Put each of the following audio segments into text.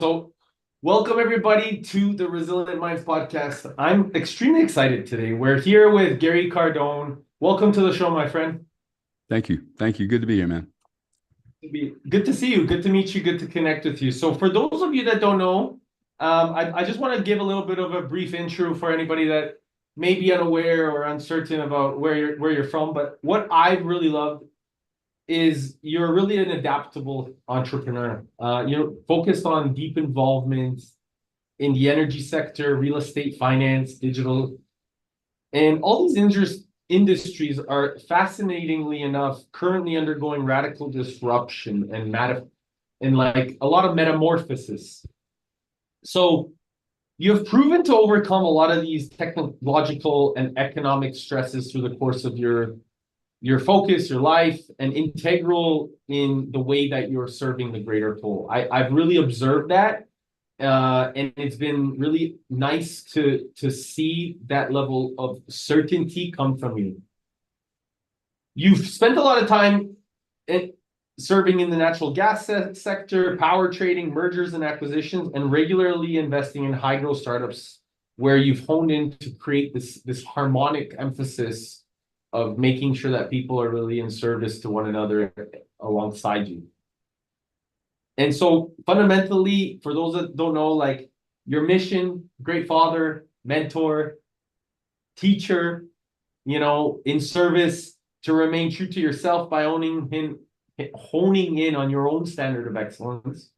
So, welcome everybody to the Resilient Minds podcast. I'm extremely excited today. We're here with Gary Cardone. Welcome to the show, my friend. Thank you. Thank you. Good to be here, man. Good to see you. Good to meet you. Good to connect with you. So, for those of you that don't know, I just want to give a little bit of a brief intro for anybody that may be unaware or uncertain about where you're from. But what I've really loved is you're really an adaptable entrepreneur. You're focused on deep involvement in the energy sector, real estate, finance, digital, and all these industries are fascinatingly enough currently undergoing radical disruption and like a lot of metamorphosis. So you have proven to overcome a lot of these technological and economic stresses through the course of your focus, your life, and integral in the way that you're serving the greater whole. I've really observed that, and it's been really nice to see that level of certainty come from you. You've spent a lot of time in, serving in the natural gas sector, power trading, mergers and acquisitions, and regularly investing in high growth startups where you've honed in to create this harmonic emphasis of making sure that people are really in service to one another alongside you. And so fundamentally, for those that don't know, like your mission, great father, mentor, teacher, in service to remain true to yourself by honing in on your own standard of excellence.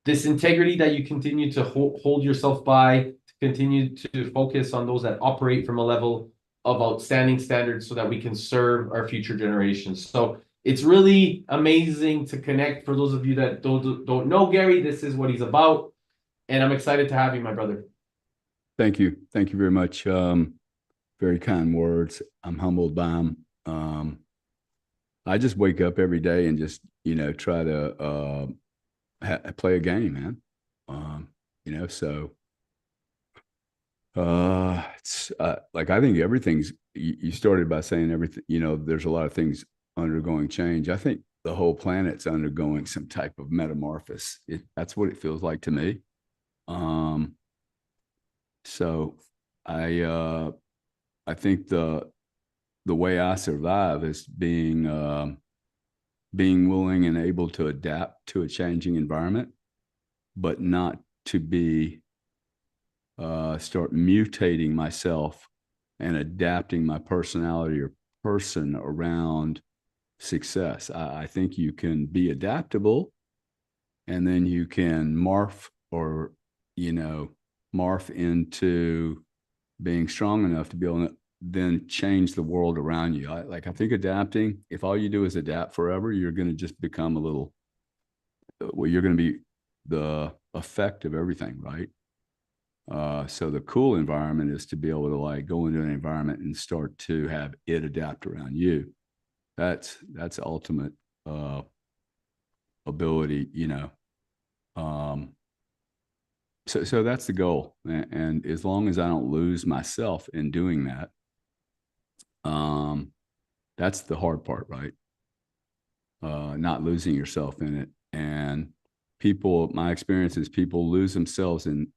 This integrity that you continue to hold yourself by, to continue to focus on those that operate from a level of outstanding standards so that we can serve our future generations. So it's really amazing to connect. For those of you that don't know Gary, this is what he's about. And I'm excited to have you, my brother. Thank you. Thank you very much. Very kind words. I'm humbled by them. I just wake up every day and just, try to play a game, man. So it's like I think everything's. You started by saying everything. There's a lot of things undergoing change. I think the whole planet's undergoing some type of metamorphosis. That's what it feels like to me. So I think the way I survive is being willing and able to adapt to a changing environment, but not to be start mutating myself and adapting my personality or person around success. I think you can be adaptable, and then you can morph into being strong enough to be able to then change the world around you. I think adapting, if all you do is adapt forever, you're going to just become you're going to be the effect of everything, right? So the cool environment is to be able to like go into an environment and start to have it adapt around you. That's ultimate ability, So that's the goal, and as long as I don't lose myself in doing that, that's the hard part, right? Not losing yourself in it. And my experience is people lose themselves in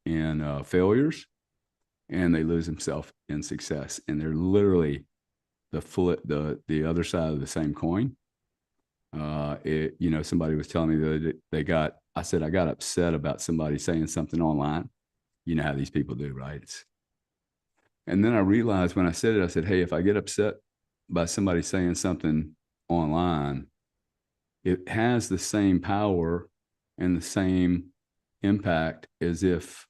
failures, and they lose themselves in success, and they're literally the other side of the same coin. Somebody was telling me that I said, I got upset about somebody saying something online. You know how these people do, right? And then I realized when I said it, I said, hey, if I get upset by somebody saying something online, it has the same power and the same impact as if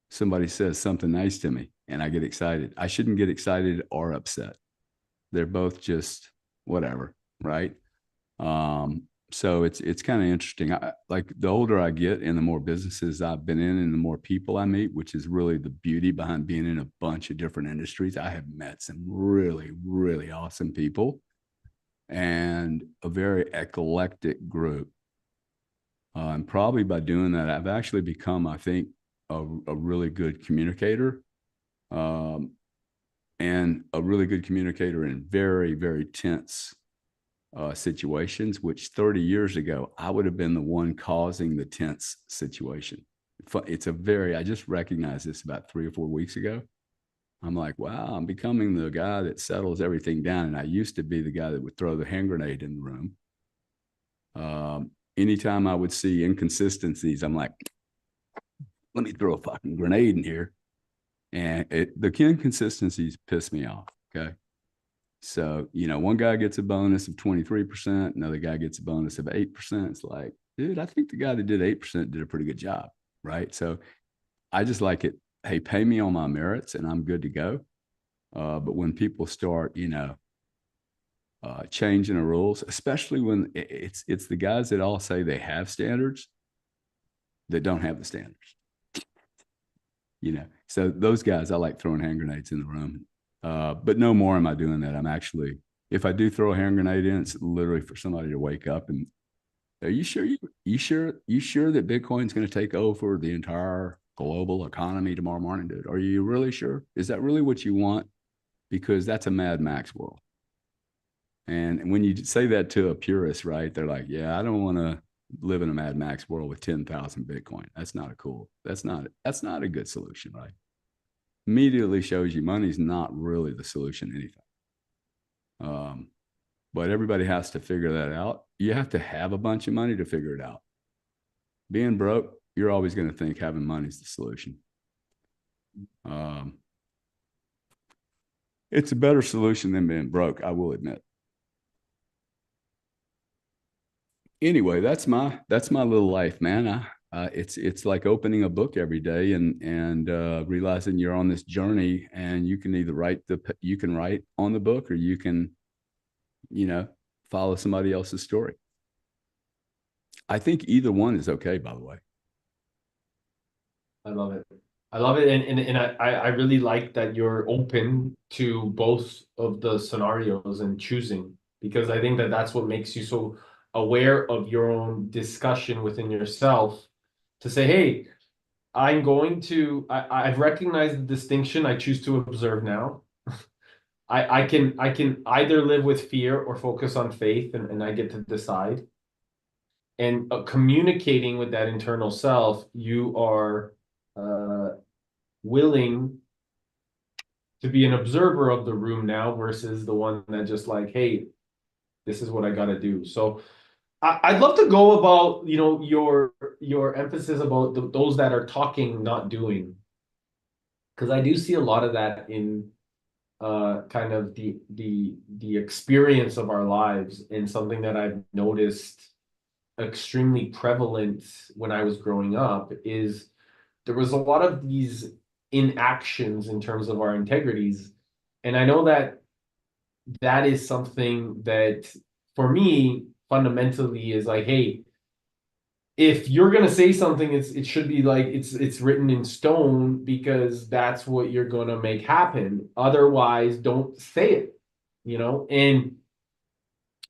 somebody says something nice to me and I get excited. I shouldn't get excited or upset. They're both just whatever, right? So it's kind of interesting. Like the older I get and the more businesses I've been in and the more people I meet, which is really the beauty behind being in a bunch of different industries. I have met some really, really awesome people and a very eclectic group. And probably by doing that, I've actually become, I think, a really good communicator, and a really good communicator in very, very tense situations, which 30 years ago, I would have been the one causing the tense situation. I just recognized this about 3 or 4 weeks ago. I'm like, wow, I'm becoming the guy that settles everything down. And I used to be the guy that would throw the hand grenade in the room. Anytime I would see inconsistencies, I'm like, let me throw a fucking grenade in here. And the inconsistencies piss me off. Okay. So, one guy gets a bonus of 23%, another guy gets a bonus of 8%. It's like, dude, I think the guy that did 8% did a pretty good job. Right. So I just like it. Hey, pay me on my merits and I'm good to go. But when people start, changing the rules, especially when it's the guys that all say they have standards that don't have the standards. So those guys, I like throwing hand grenades in the room. But no more am I doing that. I'm actually, if I do throw a hand grenade in, it's literally for somebody to wake up and, are you sure that Bitcoin's going to take over the entire global economy tomorrow morning, dude? Are you really sure? Is that really what you want? Because that's a Mad Max world. And when you say that to a purist, right, they're like, yeah, I don't want to live in a Mad Max world with 10,000 Bitcoin. That's not a good solution, right? Immediately shows you money's not really the solution to anything. But everybody has to figure that out. You have to have a bunch of money to figure it out. Being broke, you're always going to think having money is the solution. It's a better solution than being broke, I will admit. Anyway, that's my little life, man. It's like opening a book every day and realizing you're on this journey, and you can either write on the book, or you can, follow somebody else's story. I think either one is okay, by the way. I love it. I love it. And I really like that you're open to both of the scenarios and choosing, because I think that that's what makes you so aware of your own discussion within yourself to say, hey, I've recognized the distinction. I choose to observe now. I can either live with fear or focus on faith, and I get to decide. And communicating with that internal self, you are willing to be an observer of the room now versus the one that just like, hey, this is what I got to do. So I'd love to go about, your emphasis about those that are talking, not doing, because I do see a lot of that in kind of the experience of our lives, and something that I've noticed extremely prevalent when I was growing up is there was a lot of these inactions in terms of our integrities. And I know that that is something that for me fundamentally is like, hey, if you're gonna say something, it should be like it's written in stone, because that's what you're gonna make happen. Otherwise, don't say it. And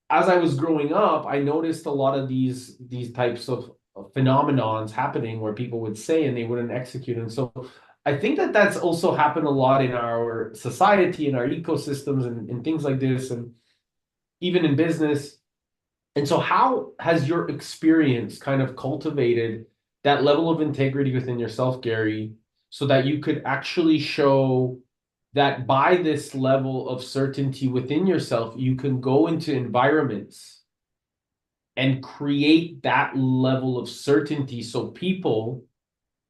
as I was growing up, I noticed a lot of these types of phenomenons happening where people would say and they wouldn't execute. And so I think that that's also happened a lot in our society, in our ecosystems, and things like this, and even in business. And so how has your experience kind of cultivated that level of integrity within yourself, Gary, so that you could actually show that by this level of certainty within yourself, you can go into environments and create that level of certainty so people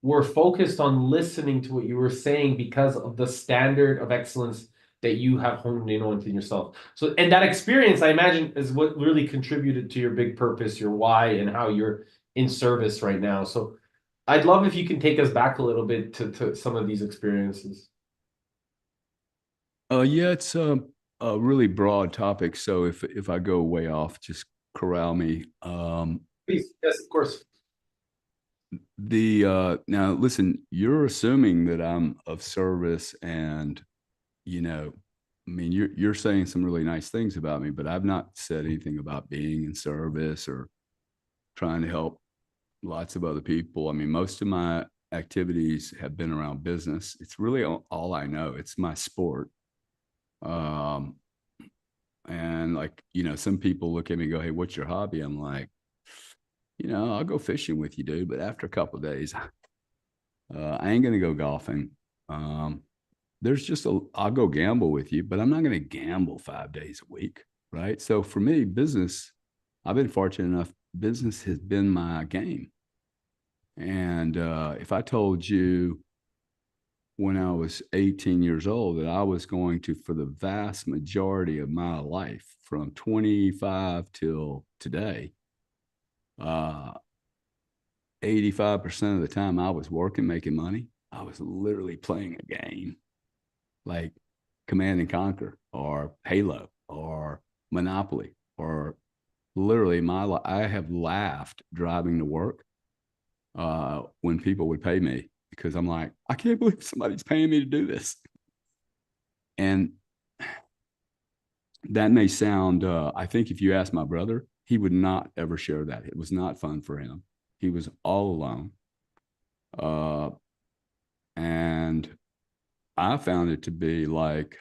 were focused on listening to what you were saying because of the standard of excellence that you have honed in on within yourself. So, and that experience, I imagine, is what really contributed to your big purpose, your why, and how you're in service right now. So I'd love if you can take us back a little bit to some of these experiences. Yeah, it's a really broad topic. So if I go way off, just corral me. Please, yes, of course. Now listen, you're assuming that I'm of service, and I mean, you're saying some really nice things about me, but I've not said anything about being in service or trying to help lots of other people. I mean, most of my activities have been around business. It's really all I know. It's my sport. And like, some people look at me and go, "Hey, what's your hobby?" I'm like, I'll go fishing with you, dude. But after a couple of days, I ain't going to go golfing. Um, there's just I'll go gamble with you, but I'm not going to gamble 5 days a week. Right. So for me, business, I've been fortunate enough, business has been my game. And if I told you when I was 18 years old that I was going to, for the vast majority of my life, from 25 till today, uh, 85% of the time I was working, making money, I was literally playing a game like Command and Conquer or Halo or Monopoly or literally I have laughed driving to work when people would pay me because I'm like, I can't believe somebody's paying me to do this. And that may sound, I think if you ask my brother, he would not ever share that. It was not fun for him. He was all alone. Uh, and I found it to be like,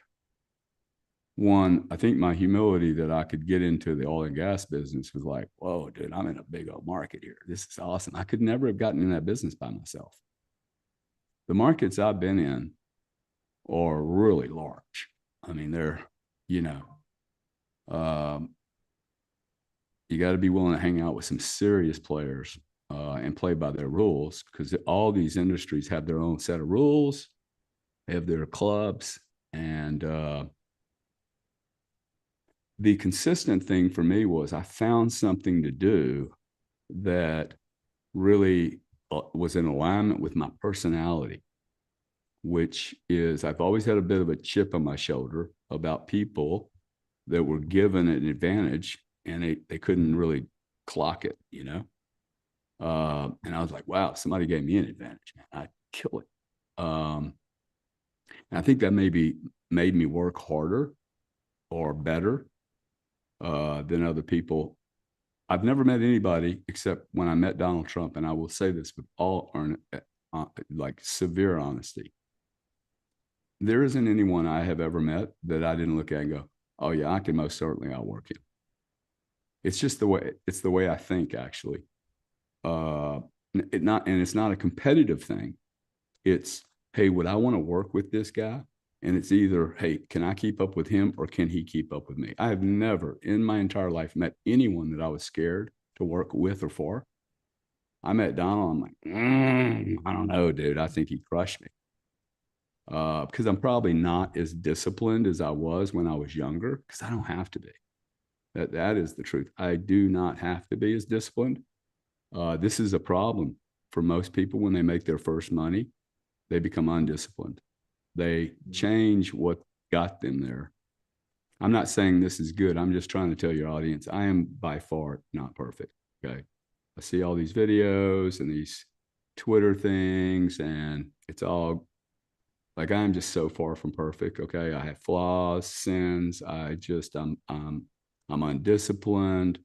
one, I think my humility that I could get into the oil and gas business was like, whoa, dude, I'm in a big old market here. This is awesome. I could never have gotten in that business by myself. The markets I've been in are really large. I mean, they're, you know, um, you got to be willing to hang out with some serious players and play by their rules because all these industries have their own set of rules, they have their clubs. And the consistent thing for me was I found something to do that really was in alignment with my personality, which is I've always had a bit of a chip on my shoulder about people that were given an advantage and they couldn't really clock it, you know? And I was like, wow, somebody gave me an advantage, man. I'd kill it. And I think that maybe made me work harder or better than other people. I've never met anybody except when I met Donald Trump, and I will say this with all like severe honesty. There isn't anyone I have ever met that I didn't look at and go, "Oh yeah, I can most certainly outwork him." It's just the way I think, actually. Uh, it's not a competitive thing. It's, hey, would I want to work with this guy? And it's either, hey, can I keep up with him or can he keep up with me? I have never in my entire life met anyone that I was scared to work with or for. I met Donald. I'm like, I don't know, dude. I think he crushed me because I'm probably not as disciplined as I was when I was younger because I don't have to be. That is the truth. I do not have to be as disciplined. This is a problem for most people when they make their first money. They become undisciplined. They change what got them there. I'm not saying this is good. I'm just trying to tell your audience, I am by far not perfect. Okay. I see all these videos and these Twitter things, and it's all like I'm just so far from perfect. Okay. I have flaws, sins. I'm undisciplined.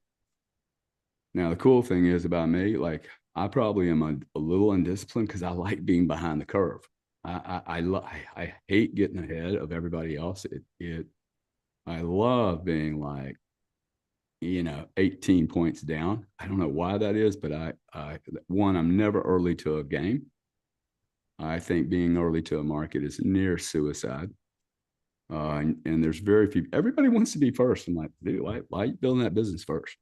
Now, the cool thing is about me, like I probably am a little undisciplined because I like being behind the curve. I hate getting ahead of everybody else. I love being like, 18 points down. I don't know why that is, but one, I'm never early to a game. I think being early to a market is near suicide. And there's very few, everybody wants to be first. I'm like, dude, why are you building that business first?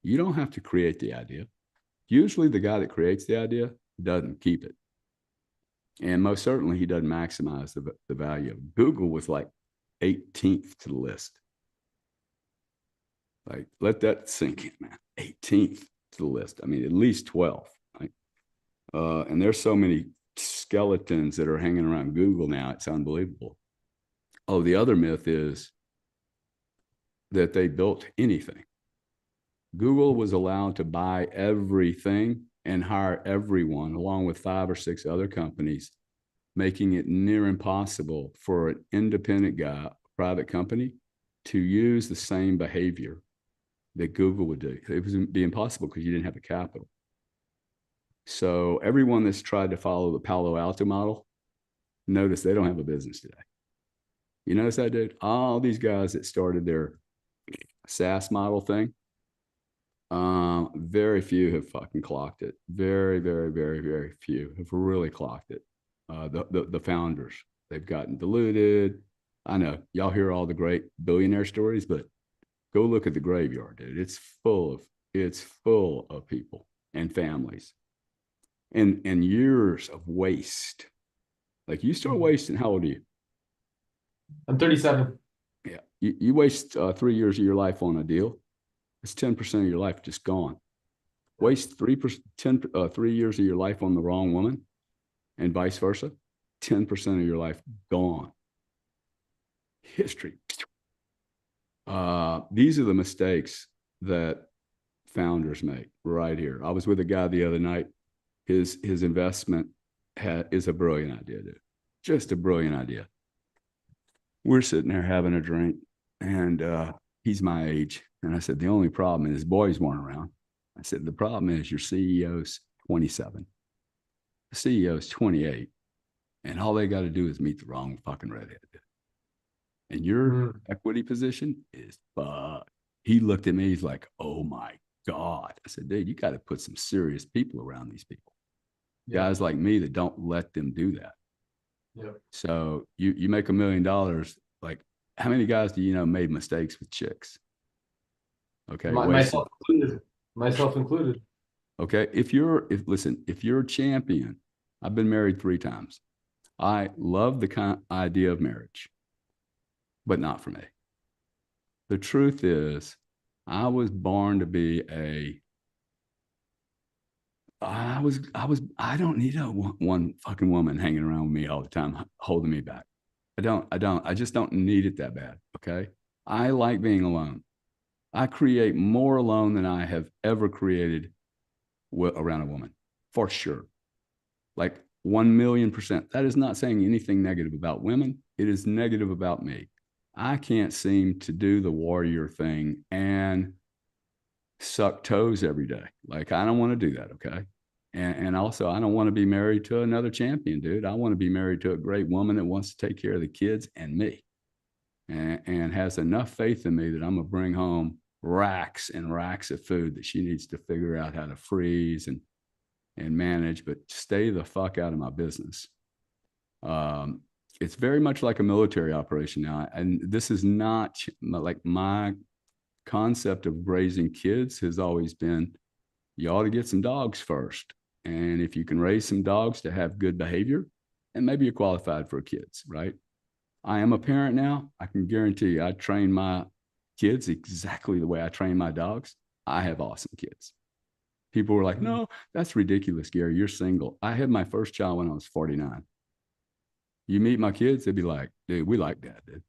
You don't have to create the idea. Usually the guy that creates the idea doesn't keep it. And most certainly he doesn't maximize the value of Google was like 18th to the list. Like, let that sink in, man. 18th to the list. I mean, at least 12th. Right? And there's so many skeletons that are hanging around Google now. It's unbelievable. Oh, the other myth is that they built anything. Google was allowed to buy everything and hire everyone, along with 5 or 6 other companies, making it near impossible for an independent guy, private company, to use the same behavior that Google would do. It would be impossible because you didn't have the capital. So everyone that's tried to follow the Palo Alto model, notice they don't have a business today. You notice that, dude? All these guys that started their SaaS model thing. Very few have fucking clocked it. Very, very, very, very few have really clocked it. The founders, they've gotten diluted. I know y'all hear all the great billionaire stories, but go look at the graveyard, dude. It's full of people and families and years of waste. Like you start wasting, how old are you? I'm 37. Yeah. You waste 3 years of your life on a deal. It's 10% of your life just gone. Waste 3 years of your life on the wrong woman and vice versa. 10% of your life gone. History. These are the mistakes that founders make right here. I was with a guy the other night. His investment is a brilliant idea, dude. Just a brilliant idea. We're sitting there having a drink, and he's my age. And I said, the only problem is his boys weren't around. I said, the problem is your CEO's 27. The CEO's 28. And all they got to do is meet the wrong fucking redhead. And your equity position is fucked. He looked at me, he's like, oh my God. I said, dude, you got to put some serious people around these people. Yeah. Guys like me that don't let them do that. Yep. So you make $1 million. Like, how many guys do you know made mistakes with chicks? Okay. Myself included. Okay. If you're a champion, I've been married 3 times. I love the idea of marriage, but not for me. The truth is, I was born to be I don't need one fucking woman hanging around with me all the time, holding me back. I just don't need it that bad. Okay. I like being alone. I create more alone than I have ever created around a woman, for sure. Like 1,000,000%. That is not saying anything negative about women. It is negative about me. I can't seem to do the warrior thing and suck toes every day. Like, I don't want to do that. Okay. And also, I don't want to be married to another champion, dude. I want to be married to a great woman that wants to take care of the kids and me and has enough faith in me that I'm going to bring home racks and racks of food that she needs to figure out how to freeze and manage, but stay the fuck out of my business. It's very much like a military operation now. And this is not like my concept of raising kids has always been, you ought to get some dogs first. And if you can raise some dogs to have good behavior, and maybe you're qualified for kids, right? I am a parent now. I can guarantee you, I train my kids exactly the way I train my dogs. I have awesome kids. People were like, no, that's ridiculous, Gary. You're single. I had my first child when I was 49. You meet my kids, they'd be like, dude, we like that, dude.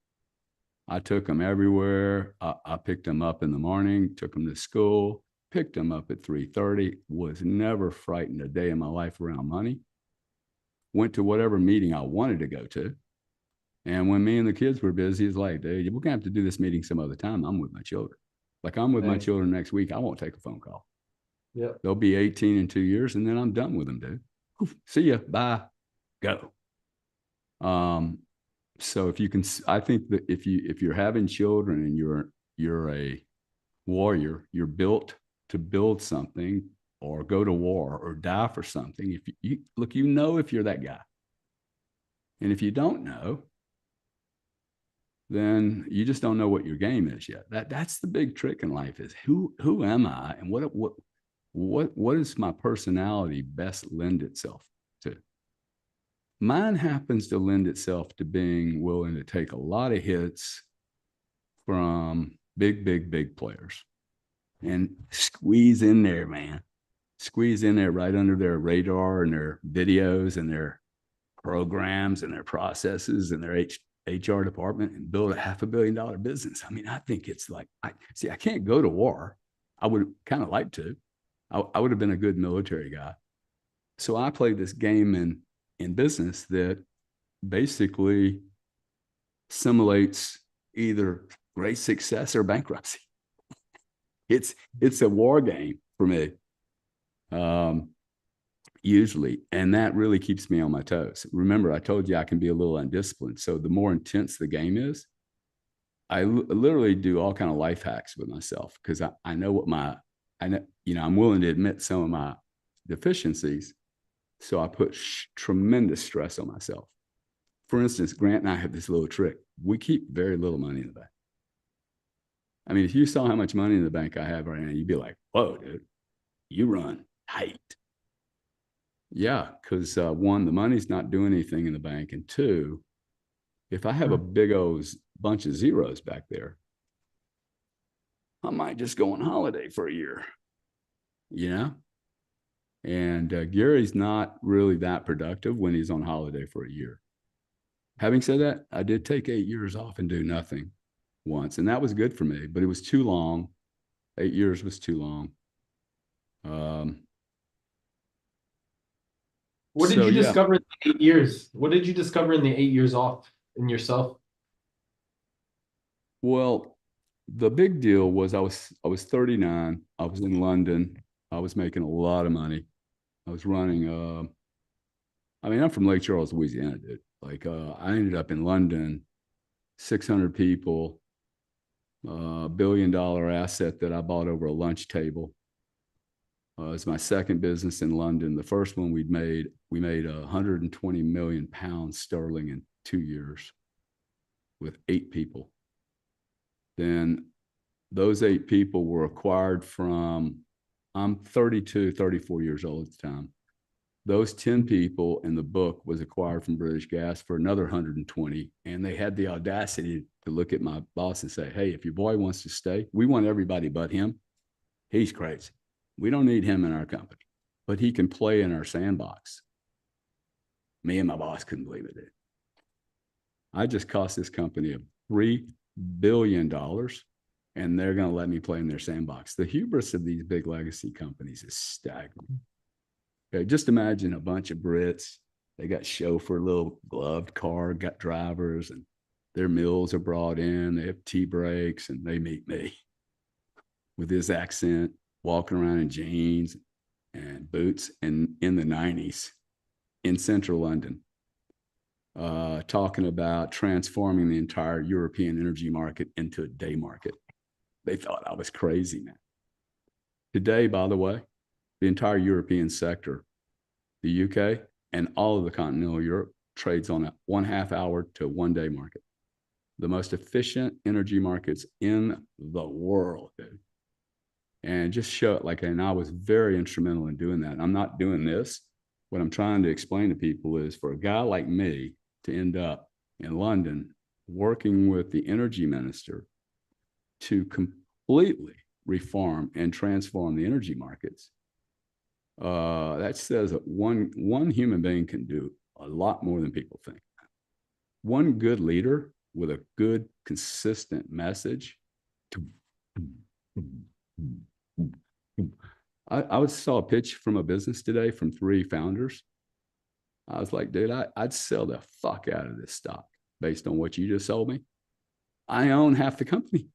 I took them everywhere. I picked them up in the morning, took them to school, picked them up at 3:30, was never frightened a day in my life around money. Went to whatever meeting I wanted to go to. And when me and the kids were busy, it's like, dude, we're going to have to do this meeting some other time. I'm with my children. Like, I'm with my children next week. I won't take a phone call. Yep. They'll be 18 in 2 years, and then I'm done with them, dude. See ya. Bye. Go. So if you can, I think that if you're having children and you're a warrior, you're built to build something or go to war or die for something. If you look, if you're that guy. And if you don't know, then you just don't know what your game is yet. That's the big trick in life is who am I and what does my personality best lend itself to? Mine happens to lend itself to being willing to take a lot of hits from big players and squeeze in there, man. Squeeze in there right under their radar and their videos and their programs and their processes and their HR department and build a $500 million business. I mean, I think it's like, I can't go to war. I would kind of like to. I would have been a good military guy. So I played this game in business that basically simulates either great success or bankruptcy. It's a war game for me, usually, and that really keeps me on my toes. Remember, I told you I can be a little undisciplined. So the more intense the game is, literally do all kind of life hacks with myself because I know what I know, I'm willing to admit some of my deficiencies. So I put tremendous stress on myself. For instance, Grant and I have this little trick. We keep very little money in the bank. I mean, if you saw how much money in the bank I have right now, you'd be like, whoa, dude, you run tight. Yeah, because one, the money's not doing anything in the bank. And two, if I have a big old bunch of zeros back there, I might just go on holiday for a year, you know? And Gary's not really that productive when he's on holiday for a year. Having said that, I did take 8 years off and do nothing once, and that was good for me, but it was too long. 8 years was too long. What did So you yeah, discover in the 8 years? What did you discover in the 8 years off in yourself? well, the big deal was I was 39. I was in London. I was making a lot of money. I was running. I mean, I'm from Lake Charles, Louisiana, dude. Like, I ended up in London, 600 people, $1 billion asset that I bought over a lunch table. It's my second business in London. The first one we made 120 million pounds sterling in 2 years with 8 people. Then those 8 people were acquired from, I'm 32, 34 years old at the time. Those 10 people in the book was acquired from British Gas for another 120. And they had the audacity to look at my boss and say, hey, if your boy wants to stay, we want everybody but him. He's crazy. We don't need him in our company, but he can play in our sandbox. Me and my boss couldn't believe it. I just cost this company $3 billion, and they're going to let me play in their sandbox. The hubris of these big legacy companies is staggering. Okay, just imagine a bunch of Brits. They got chauffeur, little gloved car, got drivers, and their meals are brought in. They have tea breaks, and they meet me with his accent, walking around in jeans and boots, and in the 90s in central London, talking about transforming the entire European energy market into a day market. They thought I was crazy, man. Today, by the way, the entire European sector, the UK, and all of the continental Europe trades on a 1/2 hour to 1 day market. The most efficient energy markets in the world, dude. And just show it and I was very instrumental in doing that. I'm not doing this. What I'm trying to explain to people is for a guy like me to end up in London working with the energy minister to completely reform and transform the energy markets. That says that one human being can do a lot more than people think. One good leader with a good, consistent message. I saw a pitch from a business today from 3 founders. I was like, dude, I'd sell the fuck out of this stock based on what you just sold me. I own half the company.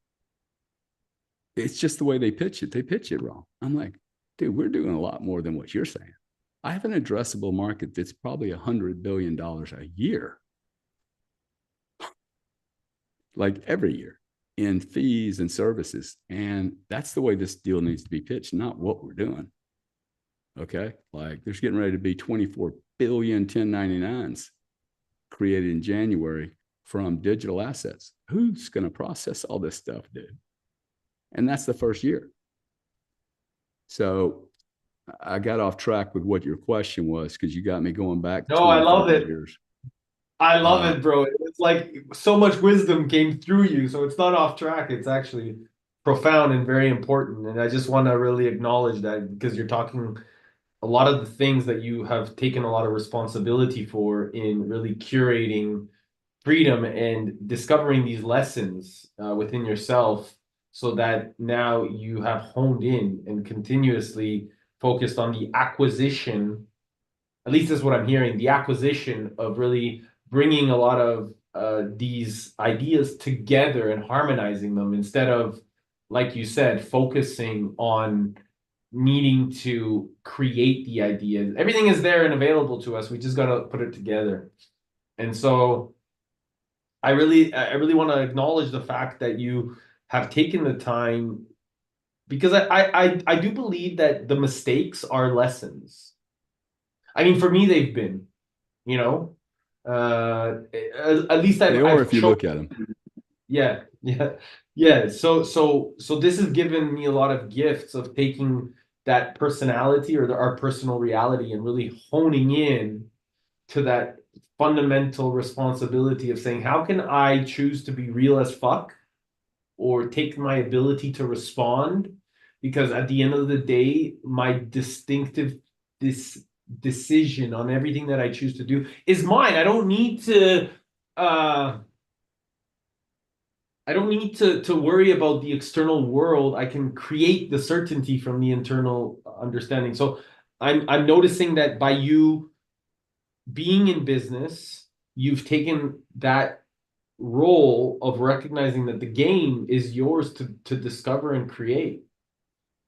It's just the way they pitch it. They pitch it wrong. I'm like, dude, we're doing a lot more than what you're saying. I have an addressable market that's probably $100 billion a year, like every year in fees and services. And that's the way this deal needs to be pitched, not what we're doing. Okay. Like there's getting ready to be 24 billion 1099s created in January from digital assets. Who's going to process all this stuff, dude? And that's the first year. So I got off track with what your question was because you got me going back No, I 20, love 30 it. years. I love it, bro. It's like so much wisdom came through you. So it's not off track. It's actually profound and very important. And I just want to really acknowledge that because you're talking a lot of the things that you have taken a lot of responsibility for in really curating freedom and discovering these lessons within yourself so that now you have honed in and continuously focused on the acquisition, at least that's what I'm hearing, the acquisition of really bringing a lot of these ideas together and harmonizing them instead of, like you said, focusing on needing to create the ideas. Everything is there and available to us. We just got to put it together. And so I really want to acknowledge the fact that you have taken the time, because I do believe that the mistakes are lessons. I mean, for me, they've been, you know, at least They are I've if you chosen. look at them. Yeah, yeah, yeah. So this has given me a lot of gifts of taking that personality or our personal reality and really honing in to that fundamental responsibility of saying, how can I choose to be real as fuck or take my ability to respond? Because at the end of the day, my distinctive this decision on everything that I choose to do is mine. Uh I don't need to worry about the external world. I can create the certainty from the internal understanding. So I'm noticing that by you being in business, you've taken that role of recognizing that the game is yours to discover and create.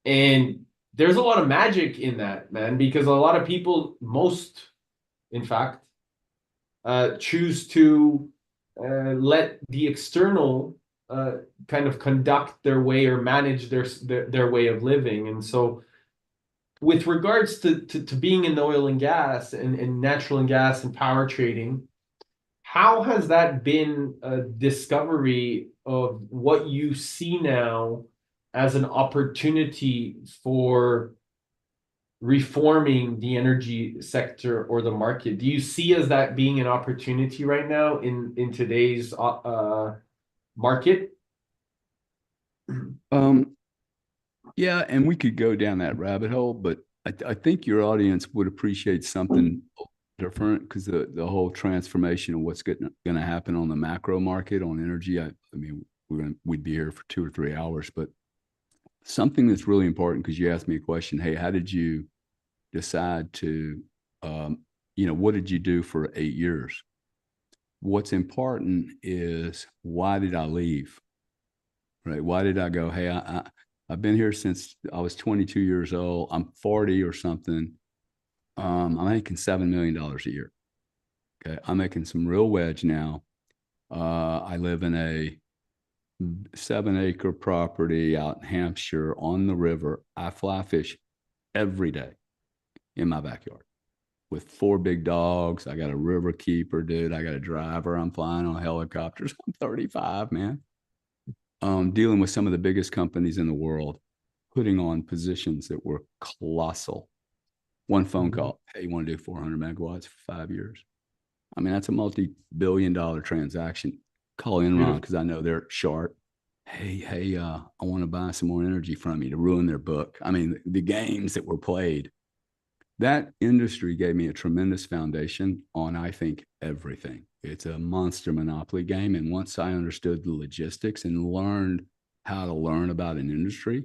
And there's a lot of magic in that, man, because a lot of people, most in fact, choose to let the external uh, kind of conduct their way or manage their way of living. And so, with regards to being in the oil and gas and natural and gas and power trading, how has that been a discovery of what you see now as an opportunity for reforming the energy sector or the market? Do you see as that being an opportunity right now in today's market? Um, yeah, and we could go down that rabbit hole, but I think your audience would appreciate something different because the whole transformation of what's going to happen on the macro market on energy. I mean, we'd be here for 2 or 3 hours, but something that's really important because you asked me a question. Hey, how did you decide to, what did you do for 8 years? What's important is why did I leave? Right? Why did I go? Hey, I've been here since I was 22 years old. I'm 40 or something. I'm making $7 million a year. Okay, I'm making some real wedge now. I live in a 7 acre property out in Hampshire on the river. I fly fish every day in my backyard with 4 big dogs. I got a river keeper, dude. I got a driver. I'm flying on helicopters. I'm 35, man. Dealing with some of the biggest companies in the world, putting on positions that were colossal. One phone Mhm. call. Hey, you want to do 400 megawatts for 5 years? I mean, that's a multi-billion-dollar transaction. Call Enron Beautiful. because I know they're sharp. Hey, I want to buy some more energy from you to ruin their book. I mean, the games that were played. That industry gave me a tremendous foundation on, I think, everything. It's a monster monopoly game. And once I understood the logistics and learned how to learn about an industry,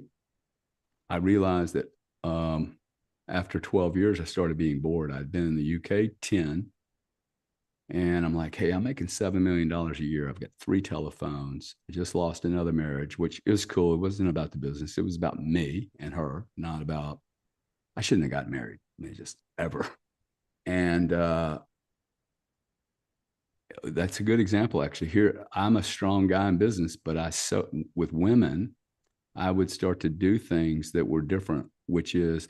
I realized that after 12 years, I started being bored. I'd been in the UK 10, and I'm like, hey, I'm making $7 million a year. I've got 3 telephones. I just lost another marriage, which is cool. It wasn't about the business. It was about me and her, not about, I shouldn't have gotten married. I mean, just ever. And that's a good example, actually. Here, I'm a strong guy in business, but with women, I would start to do things that were different, which is,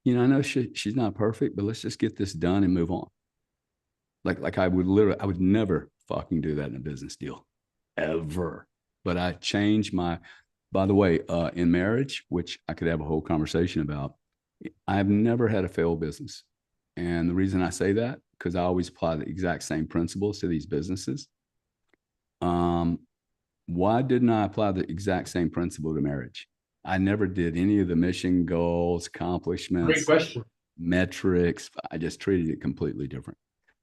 I know she's not perfect, but let's just get this done and move on. Like I would never fucking do that in a business deal, ever. But I changed my. By the way, in marriage, which I could have a whole conversation about, I've never had a failed business, and the reason I say that because I always apply the exact same principles to these businesses. Um, why didn't I apply the exact same principle to marriage? I never did any of the mission goals, Great accomplishments, question. metrics. I just treated it completely different.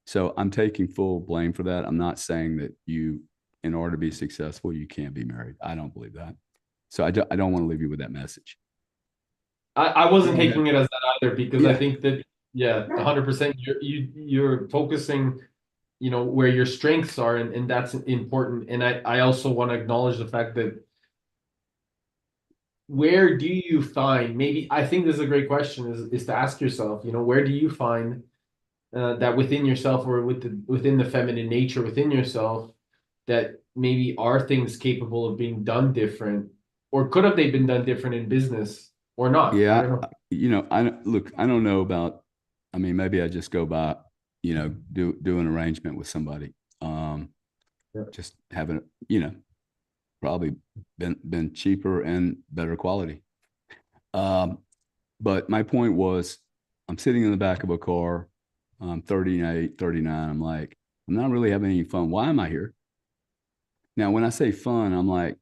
So I'm taking full blame for that. I'm not saying that in order to be successful, you can't be married. I don't believe that. So I don't want to leave you with that message. I Go wasn't ahead. taking it as that either, because I Yeah. think that, yeah, 100%, you're focusing, where your strengths are, and that's important. And I also want to acknowledge the fact that, where do you find, maybe I think this is a great question, is to ask yourself, where do you find that within yourself, or within the feminine nature within yourself, that maybe are things capable of being done different, or could have they been done different in business or not? I don't Yeah, know. I don't know about, I mean, maybe I just go by, do an arrangement with somebody. Um, Yeah. just having, probably been cheaper and better quality. Um, but my point was, I'm sitting in the back of a car. I'm 38, 39. I'm like, I'm not really having any fun. Why am I here? Now, when I say fun, I'm like,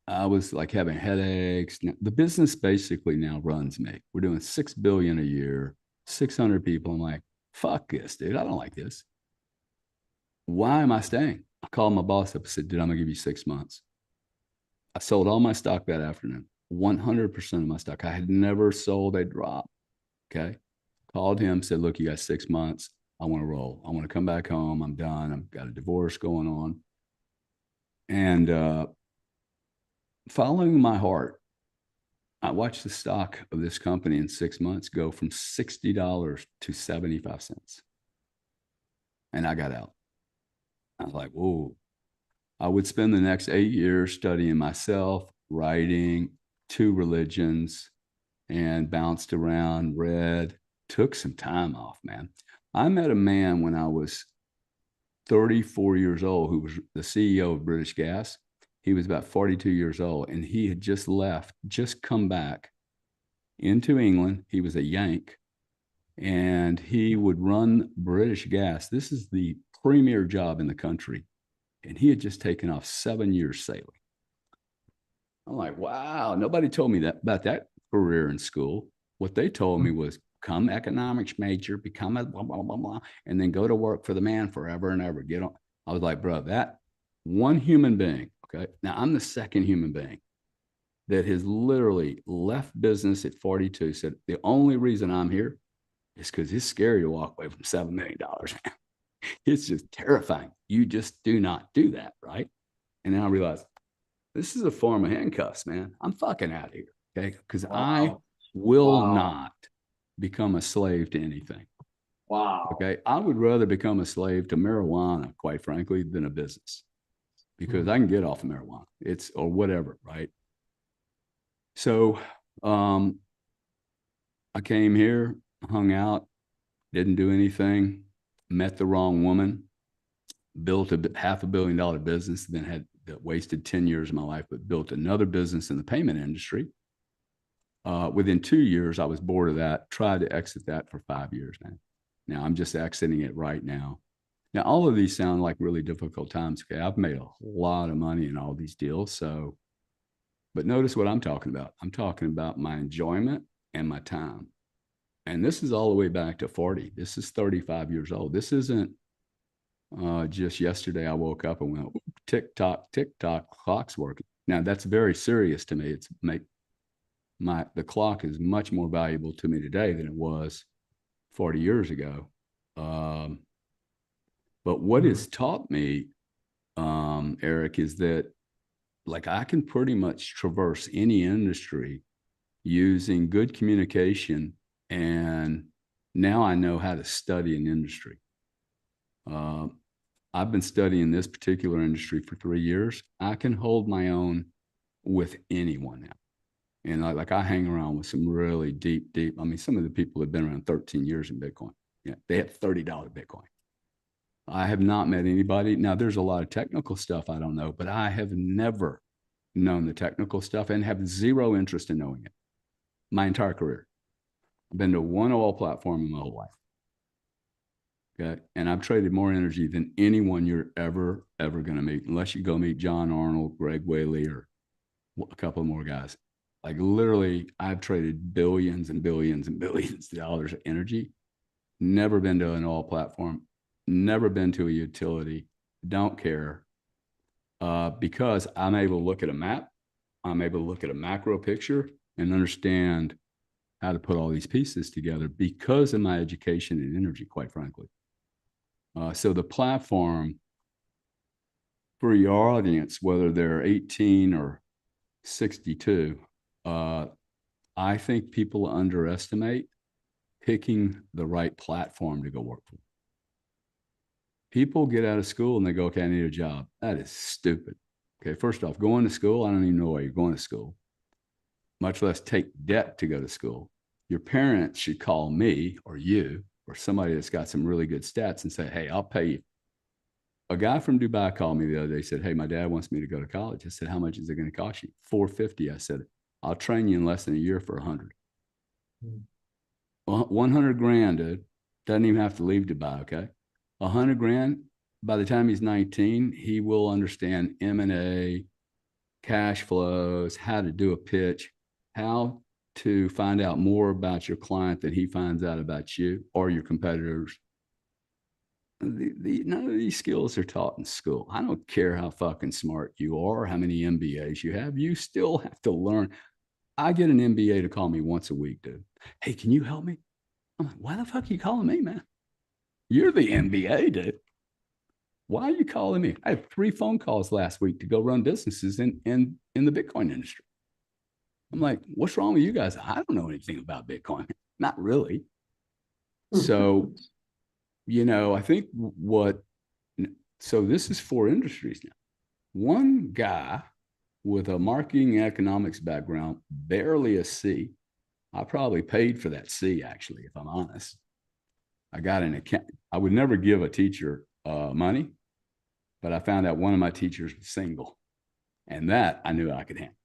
I was like having headaches. Now, the business basically now runs me. We're doing 6 billion a year, 600 people. I'm like, fuck this, dude. I don't like this. Why am I staying? I called my boss up and said, dude, I'm gonna give you 6 months. I sold all my stock that afternoon. 100% of my stock. I had never sold a drop. Okay. Called him, said, look, you got 6 months. I want to roll. I want to come back home. I'm done. I've got a divorce going on. And following my heart, I watched the stock of this company in 6 months go from $60 to 75 cents. And I got out. I was like, whoa. I would spend the next 8 years studying myself, writing, two religions, and bounced around, read, took some time off, man. I met a man when I was 34 years old who was the CEO of British Gas. He was about 42 years old, and he had just left, just come back into England. He was a Yank, and he would run British Gas. This is the premier job in the country. And he had just taken off 7 years sailing. I'm like, wow, nobody told me that about that career in school. What they told me was become economics major, become a blah, blah, blah, blah, and then go to work for the man forever and ever. Get on. I was like, bro, that one human being, okay. Now I'm the second human being that has literally left business at 42, said the only reason I'm here is because it's scary to walk away from $7 million. It's just terrifying. You just do not do that, right? And then I realized this is a form of handcuffs, man. I'm fucking out of here. Okay. Because I Wow. will Wow. not become a slave to anything. Wow. Okay. I would rather become a slave to marijuana, quite frankly, than a business because I can get off of marijuana. It's or whatever, right? So I came here, hung out, didn't do anything, met the wrong woman, built a $500 million business, then had wasted 10 years of my life, but built another business in the payment industry. Within 2 years, I was bored of that, tried to exit that for 5 years, man. Now I'm just exiting it right now. Now, all of these sound like really difficult times. Okay. I've made a lot of money in all these deals. So, but notice what I'm talking about. I'm talking about my enjoyment and my time. And this is all the way back to 40. This is 35 years old. This isn't just yesterday I woke up and went, tick tock, clock's working. Now that's very serious to me. It's the clock is much more valuable to me today than it was 40 years ago. But what it's taught me, Eric, is that like I can pretty much traverse any industry using good communication, and now I know how to study an industry. Uh, I've been studying this particular industry for 3 years. I can hold my own with anyone now. And like I hang around with some really deep. I mean, some of the people have been around 13 years in Bitcoin. Yeah, they have $30 Bitcoin. I have not met anybody. Now, there's a lot of technical stuff I don't know, but I have never known the technical stuff and have zero interest in knowing it my entire career. I've been to one oil platform in my whole life. Okay. And I've traded more energy than anyone you're ever going to meet, unless you go meet John Arnold, Greg Whaley, or a couple more guys. Like literally, I've traded billions and billions and billions of dollars of energy. Never been to an oil platform, never been to a utility, don't care. Because I'm able to look at a map, I'm able to look at a macro picture and understand how to put all these pieces together because of my education in energy, quite frankly. So the platform for your audience, whether they're 18 or 62, I think people underestimate picking the right platform to go work for. People get out of school and they go, okay, I need a job. That is stupid. Okay, first off, going to school, I don't even know why you're going to school, much less take debt to go to school. Your parents should call me or you or somebody that's got some really good stats and say, hey, I'll pay you. A guy from Dubai called me the other day, said, hey, my dad wants me to go to college. I said, how much is it going to cost you? $450. I said, I'll train you in less than a year for 100. Well, 100 grand, dude. Doesn't even have to leave Dubai, okay? 100 grand, by the time he's 19, he will understand M&A, cash flows, how to do a pitch, how to find out more about your client than he finds out about you or your competitors. None of these skills are taught in school. I don't care how fucking smart you are, how many MBAs you have. You still have to learn. I get an MBA to call me once a week, dude. Hey, can you help me? I'm like, why the fuck are you calling me, man? You're the MBA, dude. Why are you calling me? I had 3 phone calls last week to go run businesses in the Bitcoin industry. I'm like, what's wrong with you guys? I don't know anything about Bitcoin. Not really. So, I think so this is 4 industries now. One guy with a marketing and economics background, barely a C. I probably paid for that C, actually, if I'm honest. I got an account. I would never give a teacher money, but I found out one of my teachers was single, and that I knew I could handle.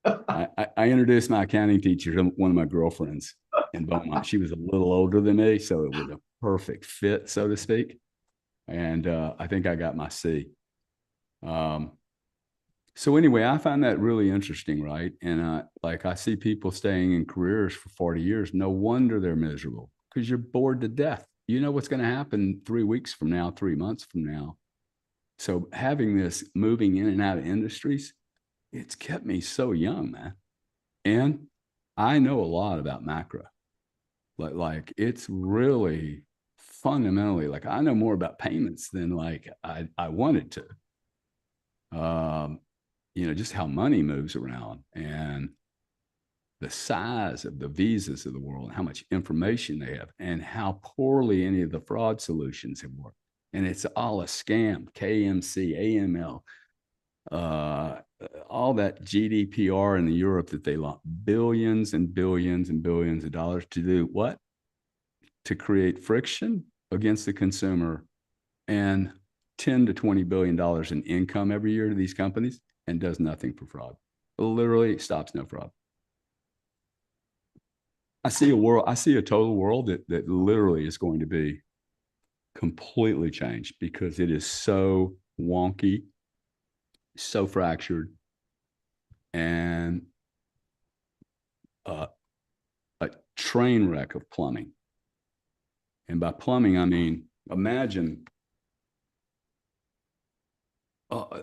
I introduced my accounting teacher to one of my girlfriends in Beaumont. She was a little older than me, so it was a perfect fit, so to speak. And I think I got my C. So anyway, I find that really interesting, right? And I see people staying in careers for 40 years. No wonder they're miserable because you're bored to death. You know what's going to happen 3 weeks from now, 3 months from now. So having this moving in and out of industries, it's kept me so young, man. And I know a lot about macro. Like it's really fundamentally, like I know more about payments than like I wanted to. Just how money moves around and the size of the visas of the world, and how much information they have, and how poorly any of the fraud solutions have worked. And it's all a scam, KMC, AML, all that GDPR in Europe that they lost billions and billions and billions of dollars to do what? To create friction against the consumer and 10 to $20 billion in income every year to these companies and does nothing for fraud. It literally stops no fraud. I see a total world that literally is going to be completely changed because it is so wonky, so fractured, and a train wreck of plumbing. And by plumbing, I mean, imagine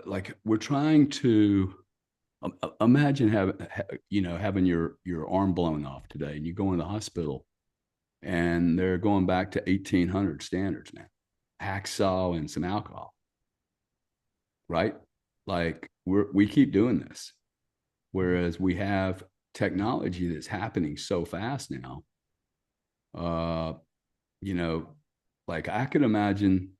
like we're trying to imagine having your arm blown off today and you go in the hospital and they're going back to 1800 standards, man. Hacksaw and some alcohol, right? Like we keep doing this. Whereas we have technology that's happening so fast now. Like I could imagine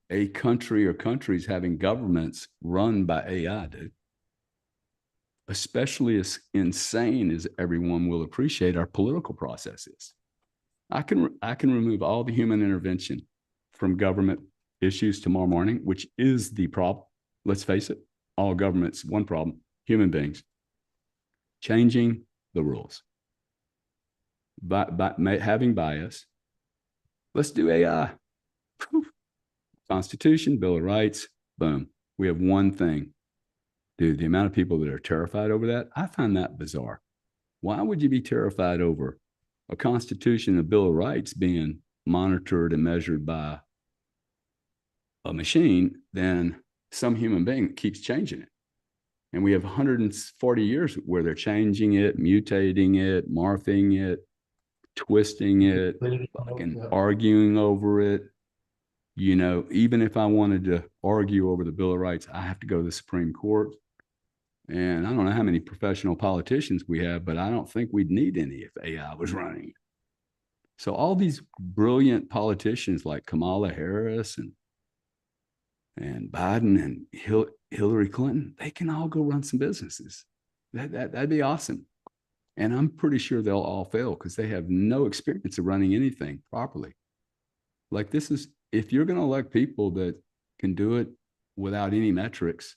a country or countries having governments run by AI, dude. Especially as insane as everyone will appreciate our political processes. I can remove all the human intervention from government issues tomorrow morning, which is the problem. Let's face it, all governments, one problem, human beings. Changing the rules. By having bias. Let's do AI. Constitution, Bill of Rights, boom. We have one thing. Dude, the amount of people that are terrified over that, I find that bizarre. Why would you be terrified over a Constitution, a Bill of Rights being monitored and measured by a machine than some human being that keeps changing it? And we have 140 years where they're changing it, mutating it, morphing it, twisting it, fucking arguing over it. Even if I wanted to argue over the Bill of Rights, I have to go to the Supreme Court. And I don't know how many professional politicians we have, but I don't think we'd need any if AI was running. So all these brilliant politicians like Kamala Harris and Biden and Hillary Clinton, they can all go run some businesses. That'd be awesome. And I'm pretty sure they'll all fail because they have no experience of running anything properly. Like this is, if you're going to elect people that can do it without any metrics,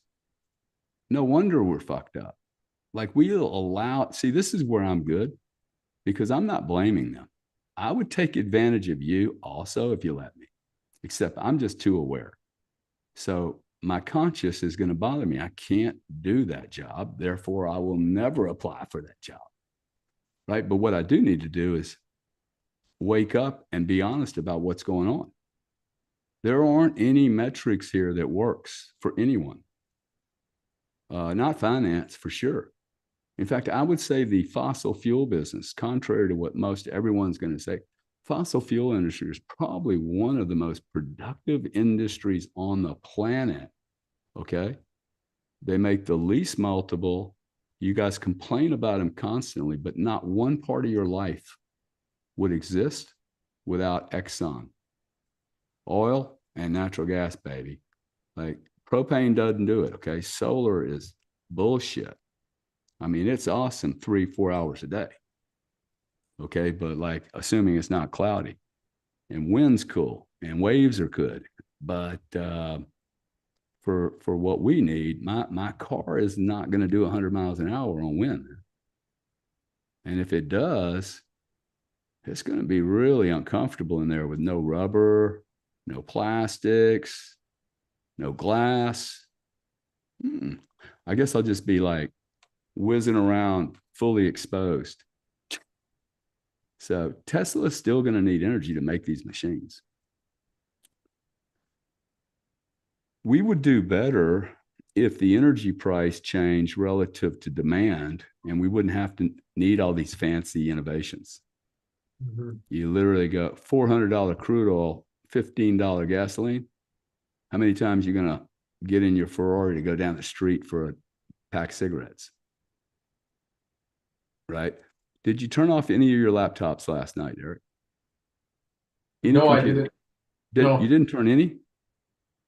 no wonder we're fucked up. Like we'll allow, see, this is where I'm good because I'm not blaming them. I would take advantage of you also if you let me, except I'm just too aware. So my conscience is going to bother me. I can't do that job. Therefore, I will never apply for that job. Right. But what I do need to do is wake up and be honest about what's going on. There aren't any metrics here that works for anyone. Not finance for sure. In fact, I would say the fossil fuel business, contrary to what most everyone's going to say, fossil fuel industry is probably one of the most productive industries on the planet. Okay. They make the least multiple. You guys complain about them constantly, but not one part of your life would exist without Exxon. Oil and natural gas, baby. Like propane doesn't do it. Okay. Solar is bullshit. I mean, it's awesome 3-4 hours a day. Okay. But like, assuming it's not cloudy, and wind's cool and waves are good. But for what we need, my car is not going to do 100 miles an hour on wind. And if it does, it's going to be really uncomfortable in there with no rubber, no plastics, no glass. I guess I'll just be like whizzing around fully exposed. So Tesla is still going to need energy to make these machines. We would do better if the energy price changed relative to demand and we wouldn't have to need all these fancy innovations. Mm-hmm. You literally go $400 crude oil, $15 gasoline. How many times are you going to get in your Ferrari to go down the street for a pack of cigarettes? Right? Did you turn off any of your laptops last night, Eric? No, I didn't. No. You didn't turn any?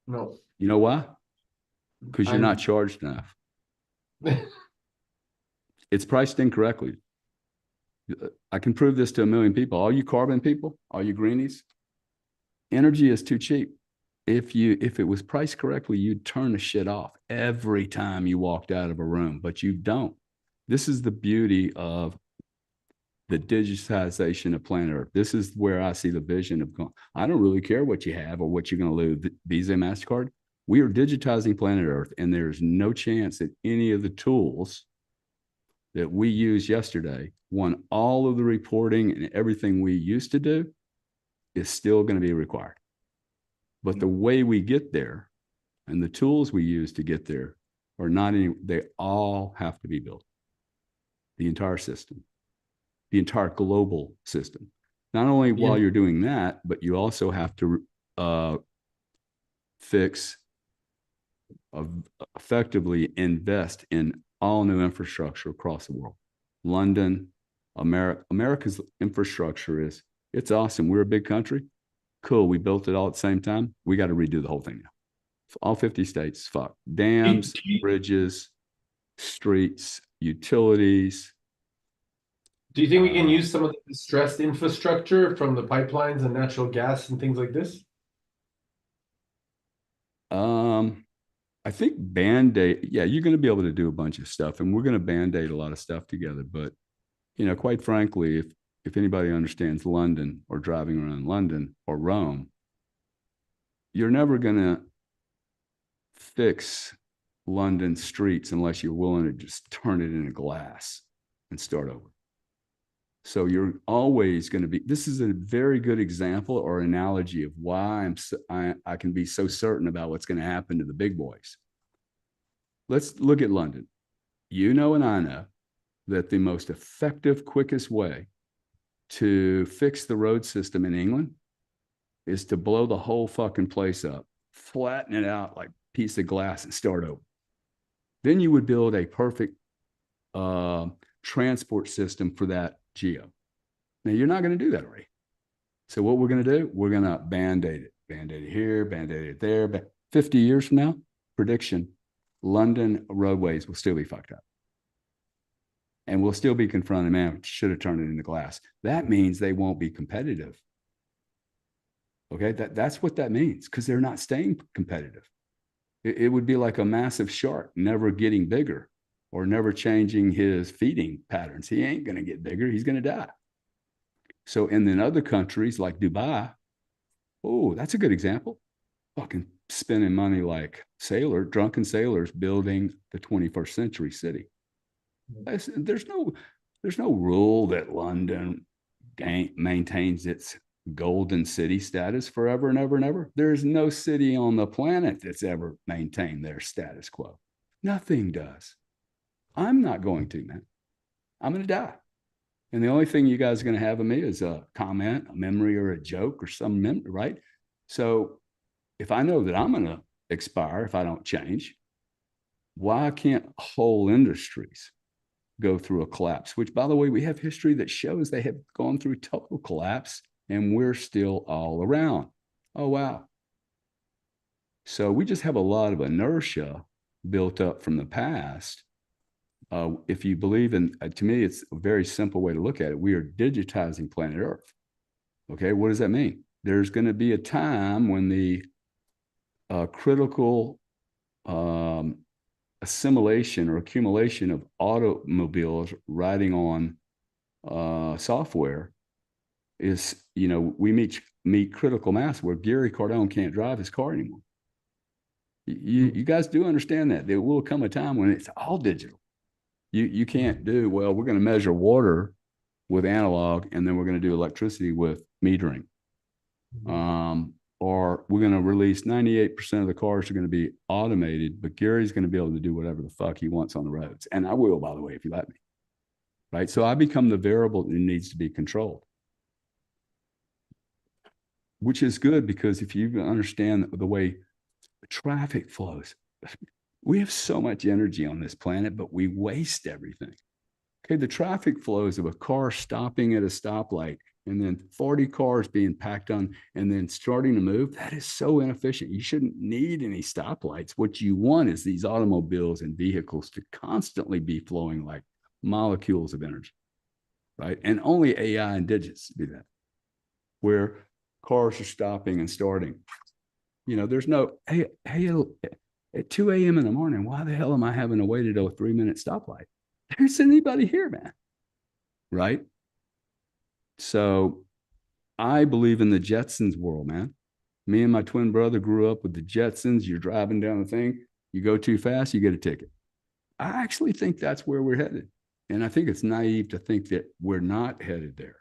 No. You know why? Because you're not charged enough. It's priced incorrectly. I can prove this to 1 million people. All you carbon people, all you greenies, energy is too cheap. If it was priced correctly, you'd turn the shit off every time you walked out of a room, but you don't. This is the beauty of the digitization of planet Earth. This is where I see the vision of going. I don't really care what you have or what you're going to lose, Visa, MasterCard. We are digitizing planet Earth, and there's no chance that any of the tools that we used yesterday, when all of the reporting and everything we used to do is still going to be required. But the way we get there and the tools we use to get there are not any, they all have to be built. The entire system, the entire global system. Not only while you're doing that, but you also have to fix, effectively invest in all new infrastructure across the world. London, America's infrastructure it's awesome. We're a big country. Cool. We built it all at the same time. We got to redo the whole thing now. All 50 states, fuck. Dams, bridges, streets, utilities. Do you think we can use some of the distressed infrastructure from the pipelines and natural gas and things like this? I think Band-Aid, yeah, you're going to be able to do a bunch of stuff, and we're going to Band-Aid a lot of stuff together. But, quite frankly, if anybody understands London or driving around London or Rome, you're never going to fix London streets unless you're willing to just turn it into glass and start over. So you're always going to be, this is a very good example or analogy of why I can be so certain about what's going to happen to the big boys. Let's look at London. And I know that the most effective, quickest way to fix the road system in England is to blow the whole fucking place up, flatten it out like a piece of glass and start over. Then you would build a perfect transport system for that geo. Now, you're not going to do that, Ray. So what we're going to do, we're going to band-aid it here, band-aid it there. But 50 years from now, prediction, London roadways will still be fucked up. And we'll still be confronted, man, should have turned it into glass. That means they won't be competitive. Okay, that's what that means, because they're not staying competitive. It would be like a massive shark never getting bigger or never changing his feeding patterns. He ain't going to get bigger. He's going to die. So, and then other countries like Dubai, oh, that's a good example. Fucking spending money like drunken sailors building the 21st century city. There's no rule that London maintains its golden city status forever and ever and ever. There's no city on the planet that's ever maintained their status quo. Nothing does. I'm not going to, man. I'm going to die. And the only thing you guys are going to have of me is a comment, a memory, or a joke, or some memory, right? So if I know that I'm going to expire if I don't change, why can't whole industries go through a collapse? Which, by the way, we have history that shows they have gone through total collapse, and we're still all around. Oh, wow. So we just have a lot of inertia built up from the past. If you believe in, to me, it's a very simple way to look at it. We are digitizing planet Earth. Okay, what does that mean? There's going to be a time when the critical assimilation or accumulation of automobiles riding on software is, we meet critical mass where Gary Cardone can't drive his car anymore. You guys do understand that there will come a time when it's all digital. You can't do, well, we're going to measure water with analog, and then we're going to do electricity with metering. Or we're going to release 98% of the cars are going to be automated, but Gary's going to be able to do whatever the fuck he wants on the roads. And I will, by the way, if you let me. Right? So I become the variable that needs to be controlled, which is good, because if you understand the way traffic flows, we have so much energy on this planet, but we waste everything. Okay, the traffic flows of a car stopping at a stoplight and then 40 cars being packed on and then starting to move, that is so inefficient. You shouldn't need any stoplights. What you want is these automobiles and vehicles to constantly be flowing like molecules of energy, right? And only AI and digits do that, where cars are stopping and starting. There's no, hey, at 2 a.m. in the morning, why the hell am I having to wait at a 3-minute stoplight? There's anybody here, man. Right? So I believe in the Jetsons world, man. Me and my twin brother grew up with the Jetsons. You're driving down the thing, you go too fast, you get a ticket. I actually think that's where we're headed. And I think it's naive to think that we're not headed there.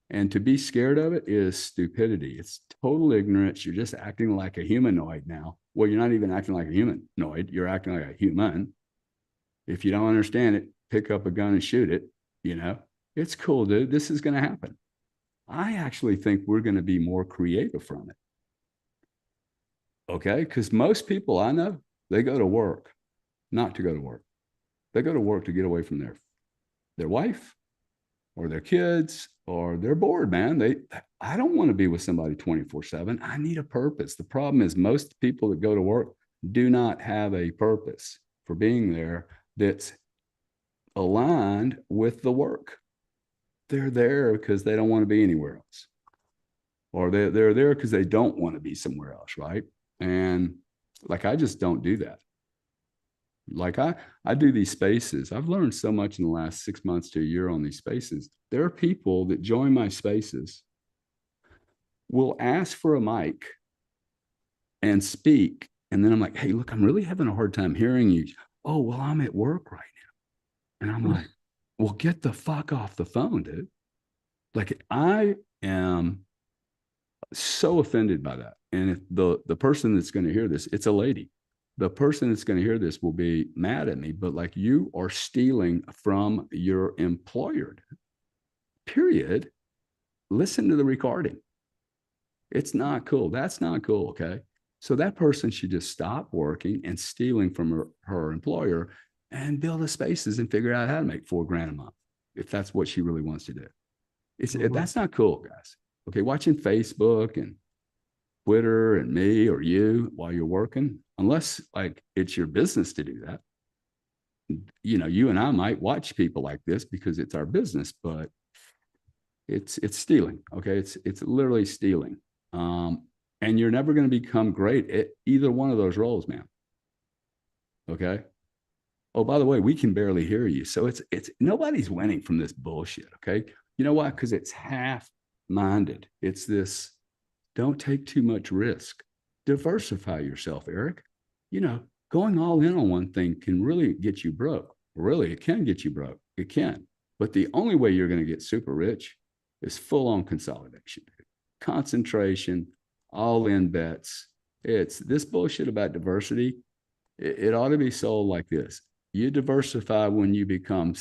And to be scared of it is stupidity. It's total ignorance. You're just acting like a humanoid now. Well, you're not even acting like a humanoid. You're acting like a human. If you don't understand it, pick up a gun and shoot it. It's cool, dude. This is going to happen. I actually think we're going to be more creative from it. Okay? Because most people I know, they go to work not to go to work. They go to work to get away from their wife or their kids, or they're bored, man. I don't want to be with somebody 24/7. I need a purpose. The problem is most people that go to work do not have a purpose for being there that's aligned with the work. They're there because they don't want to be anywhere else, or they're there because they don't want to be somewhere else, right? And like, I just don't do that. Like, I do these spaces. I've learned so much in the last 6 months to a year on these spaces. There are people that join my spaces, will ask for a mic and speak. And then I'm like, hey, look, I'm really having a hard time hearing you. Oh, well, I'm at work right now. And I'm like, well, get the fuck off the phone, dude. Like, I am so offended by that. And if the person that's going to hear this, it's a lady. The person that's going to hear this will be mad at me, but like, you are stealing from your employer, period. Listen to the recording. It's not cool. That's not cool. Okay. So that person should just stop working and stealing from her employer and build the spaces and figure out how to make $4,000 a month if that's what she really wants to do. That's not cool, guys. Okay, watching Facebook and Twitter and me or you while you're working, unless like it's your business to do that. You know, you and I might watch people like this because it's our business, but it's stealing. Okay, it's literally stealing. And you're never going to become great at either one of those roles, man. Okay. Oh, by the way, we can barely hear you. So it's nobody's winning from this bullshit. Okay. You know why? Because it's half minded. It's this don't take too much risk. Diversify yourself, Eric. You know, going all in on one thing can really get you broke. Really, it can get you broke. It can. But the only way you're going to get super rich is full on consolidation, concentration, all in bets. It's this bullshit about diversity. It ought to be sold like this. You diversify when you become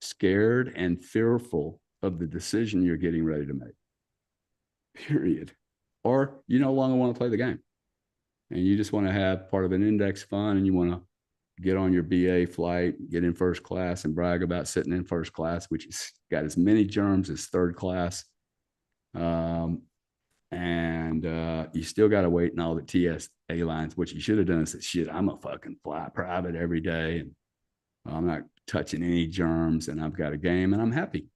scared and fearful of the decision you're getting ready to make. Period. Or you no longer want to play the game and you just want to have part of an index fund and you want to get on your BA flight, get in first class and brag about sitting in first class, which has got as many germs as third class. You still got to wait in all the TSA lines. What you should have done is said, shit, I'm a fucking fly private every day and I'm not touching any germs and I've got a game and I'm happy.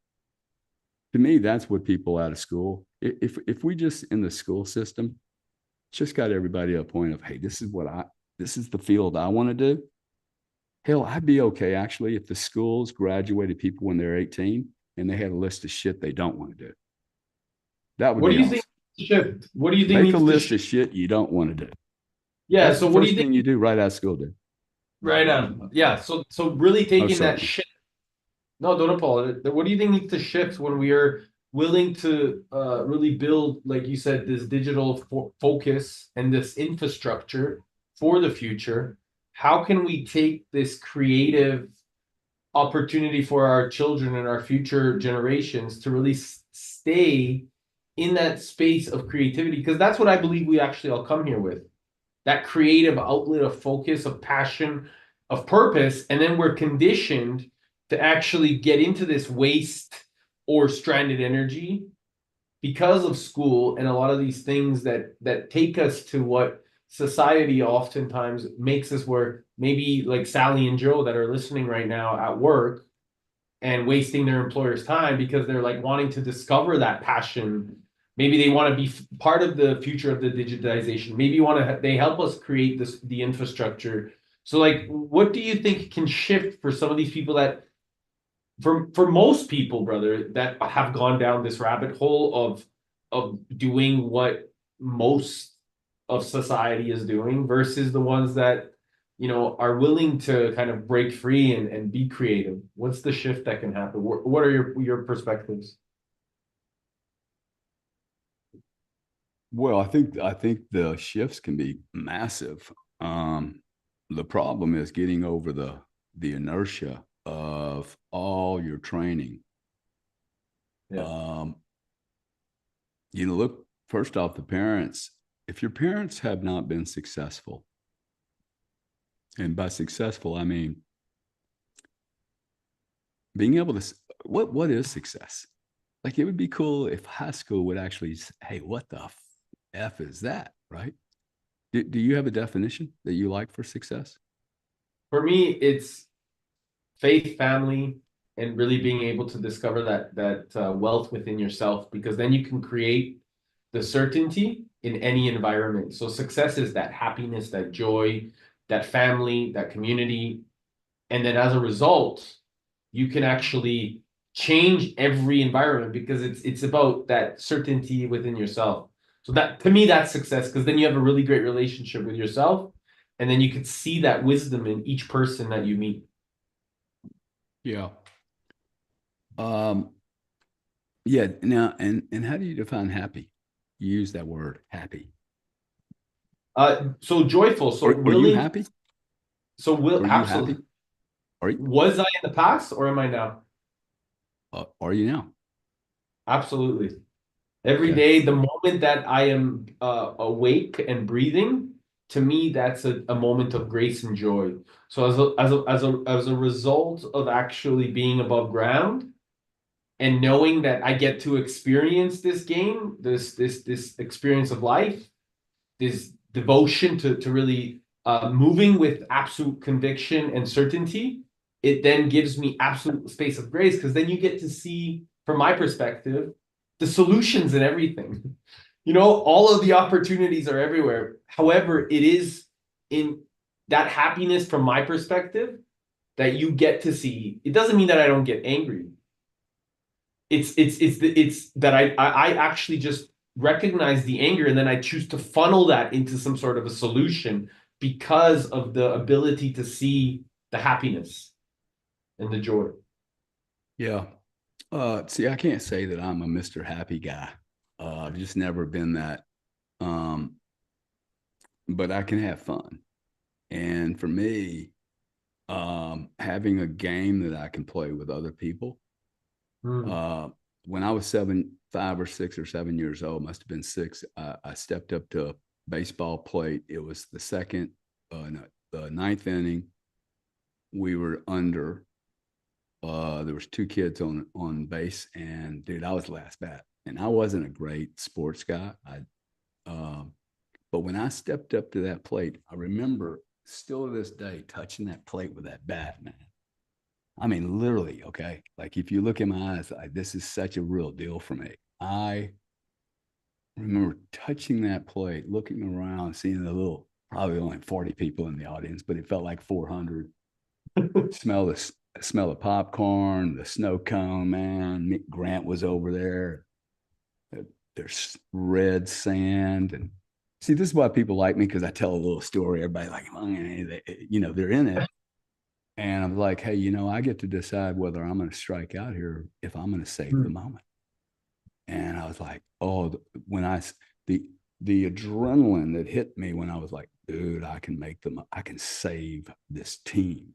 To me, that's what people out of school, if we just in the school system, just got everybody to a point of, hey, this is the field I want to do. Hell, I'd be okay actually if the schools graduated people when they're 18 and they had a list of shit they don't want to do. That would What do be you think awesome. shift? What do you think Make a needs to list of shift? shit you don't want to do. Yeah, That's so the what do first you thing think? you do right out of school, dude. Right on. Yeah, so really Oh, taking that certainly. shift. No, don't apologize. What do you think needs to shift when we are willing to really build, like you said, this digital focus and this infrastructure for the future? How can we take this creative opportunity for our children and our future generations to really stay in that space of creativity? Because that's what I believe we actually all come here with, that creative outlet of focus, of passion, of purpose, and then we're conditioned to actually get into this waste or stranded energy because of school and a lot of these things that take us to what society oftentimes makes us, where maybe like Sally and Joe that are listening right now at work and wasting their employer's time because they're like wanting to discover that passion. Maybe they want to be part of the future of the digitization. Maybe they help us create the infrastructure. So like, what do you think can shift for some of these people that, for most people, brother, that have gone down this rabbit hole of doing what most of society is doing versus the ones that, are willing to kind of break free and be creative? What's the shift that can happen? What are your perspectives? Well, I think the shifts can be massive. The problem is getting over the inertia of all your training. Yeah. Look, first off, the parents, if your parents have not been successful, and by successful, I mean being able to, what is success? Like it would be cool if high school would actually say, hey, what the F is that? Right. Do you have a definition that you like for success? For me, it's faith, family, and really being able to discover that wealth within yourself, because then you can create the certainty in any environment. So success is that happiness, that joy, that family, that community, and then as a result, you can actually change every environment because it's about that certainty within yourself. So that, to me, that's success, because then you have a really great relationship with yourself, and then you can see that wisdom in each person that you meet. Yeah. Um, yeah. Now, and how do you define happy? You use that word happy. So joyful, so Are you willing, happy? so will Are you happy? absolutely. Are you, Was I in the past or am I now? are you now? Absolutely. Every Okay. day, the moment that I am awake and breathing, to me, that's a moment of grace and joy. So as a result of actually being above ground, and knowing that I get to experience this game, this experience of life, this devotion to really moving with absolute conviction and certainty, it then gives me absolute space of grace, because then you get to see, from my perspective, the solutions in everything. You know, all of the opportunities are everywhere. However, it is in that happiness, from my perspective, that you get to see. It doesn't mean that I don't get angry. It's that I actually just recognize the anger, and then I choose to funnel that into some sort of a solution because of the ability to see the happiness and the joy. Yeah. See, I can't say that I'm a Mr. Happy guy. I've just never been that. Um, but I can have fun. And for me, having a game that I can play with other people. Mm. When I was 5 or 6 or 7 years old, must have been 6, I stepped up to a baseball plate. It was the second, no, the ninth inning. We were under. There was 2 kids on base, and dude, I was last bat, and I wasn't a great sports guy. But when I stepped up to that plate, I remember still to this day touching that plate with that bat, man. I mean, literally, okay. Like if you look in my eyes, this is such a real deal for me. I remember touching that plate, looking around, seeing the little, probably only 40 people in the audience, but it felt like 400. Smell of popcorn, the snow cone, man. Mick Grant was over there. There's red sand. And see, this is why people like me, because I tell a little story. Everybody like, they're in it. And I'm like, hey, I get to decide whether I'm going to strike out here, if I'm going to save the moment. And I was like, oh, the adrenaline that hit me when I was like, dude, I can save this team.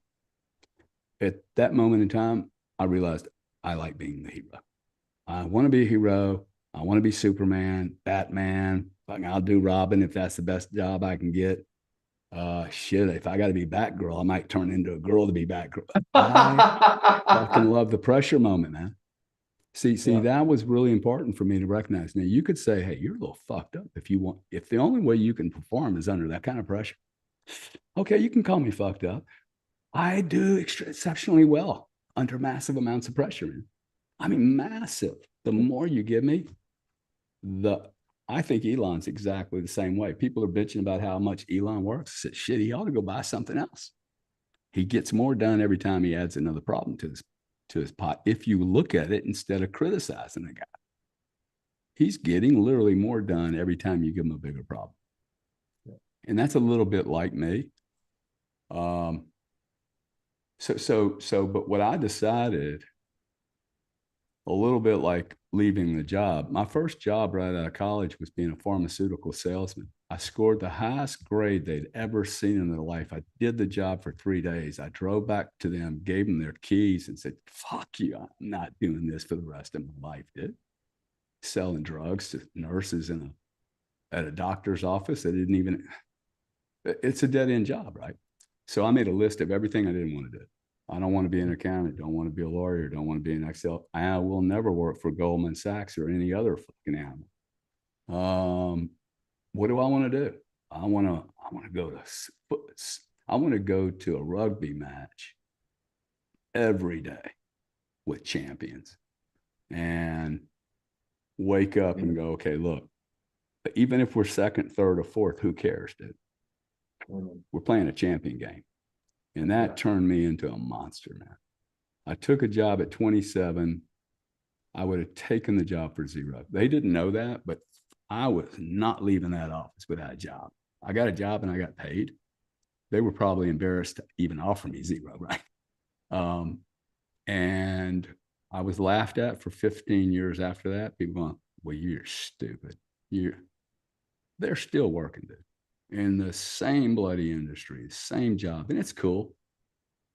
At that moment in time, I realized I like being the hero. I want to be a hero. I want to be Superman, Batman. Like, I'll do Robin if that's the best job I can get. Shit, if I got to be Batgirl, I might turn into a girl to be Batgirl. I fucking love the pressure moment, man. See, Yeah. that was really important for me to recognize. Now, you could say, hey, you're a little fucked up if you want, if the only way you can perform is under that kind of pressure. Okay, you can call me fucked up. I do exceptionally well under massive amounts of pressure, man. I mean, massive. The more you give me, I think Elon's exactly the same way. People are bitching about how much Elon works. I said, shit, he ought to go buy something else. He gets more done every time he adds another problem to his pot. If you look at it instead of criticizing the guy, he's getting literally more done every time you give him a bigger problem. And that's a little bit like me. But what I decided, a little bit like leaving the job. My first job right out of college was being a pharmaceutical salesman. I scored the highest grade they'd ever seen in their life. I did the job for 3 days. I drove back to them, gave them their keys, and said, fuck you. I'm not doing this for the rest of my life, dude. Selling drugs to nurses at a doctor's office that didn't even, it's a dead end job, right? So I made a list of everything I didn't want to do. I don't want to be an accountant, don't want to be a lawyer, don't want to be an Excel. I will never work for Goldman Sachs or any other fucking animal. What do I want to do? I want to go to a rugby match every day with champions and wake up and go, okay, look, even if we're second, third, or fourth, who cares, dude? We're playing a champion game. And that turned me into a monster, man. I took a job at 27. I would have taken the job for zero. They didn't know that, but I was not leaving that office without a job. I got a job and I got paid. They were probably embarrassed to even offer me zero, right? And I was laughed at for 15 years after that. People going, well, you're stupid. They're still working, dude, in the same bloody industry, same job, and it's cool.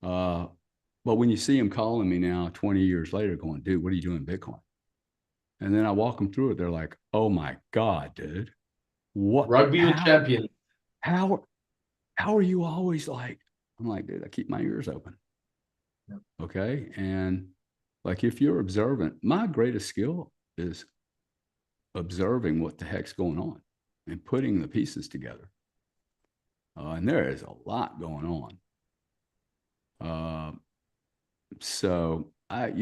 But when you see them calling me now 20 years later going, dude, what are you doing in Bitcoin? And then I walk them through it. They're like, oh my God, dude. What? Rugby with champions. How are you always like, I'm like, dude, I keep my ears open. Yeah. Okay. And Like if you're observant, my greatest skill is observing what the heck's going on and putting the pieces together. And there is a lot going on. So I've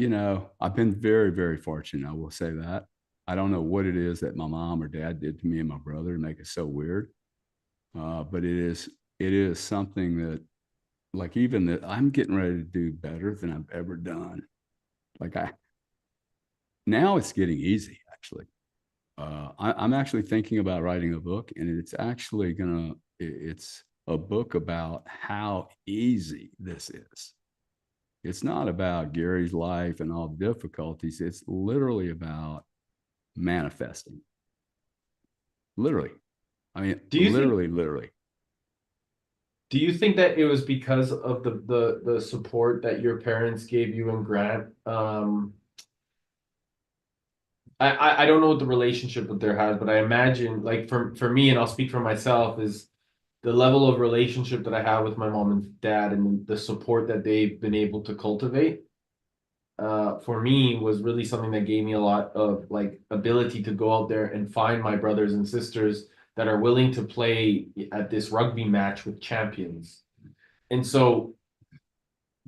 been very, very fortunate. I will say that. I don't know what it is that my mom or dad did to me and my brother to make it so weird. But it is something that, like, even that I'm getting ready to do better than I've ever done. Like now it's getting easy actually. I'm actually thinking about writing a book, and it's a book about how easy this is. It's not about Gary's life and all the difficulties. It's literally about manifesting. Literally. I mean, Do you think literally. do you think that it was because of the support that your parents gave you and Grant? I don't know what the relationship with there has, but I imagine, like, for me, and I'll speak for myself, is the level of relationship that I have with my mom and dad and the support that they've been able to cultivate, for me was really something that gave me a lot of like ability to go out there and find my brothers and sisters that are willing to play at this rugby match with champions. And so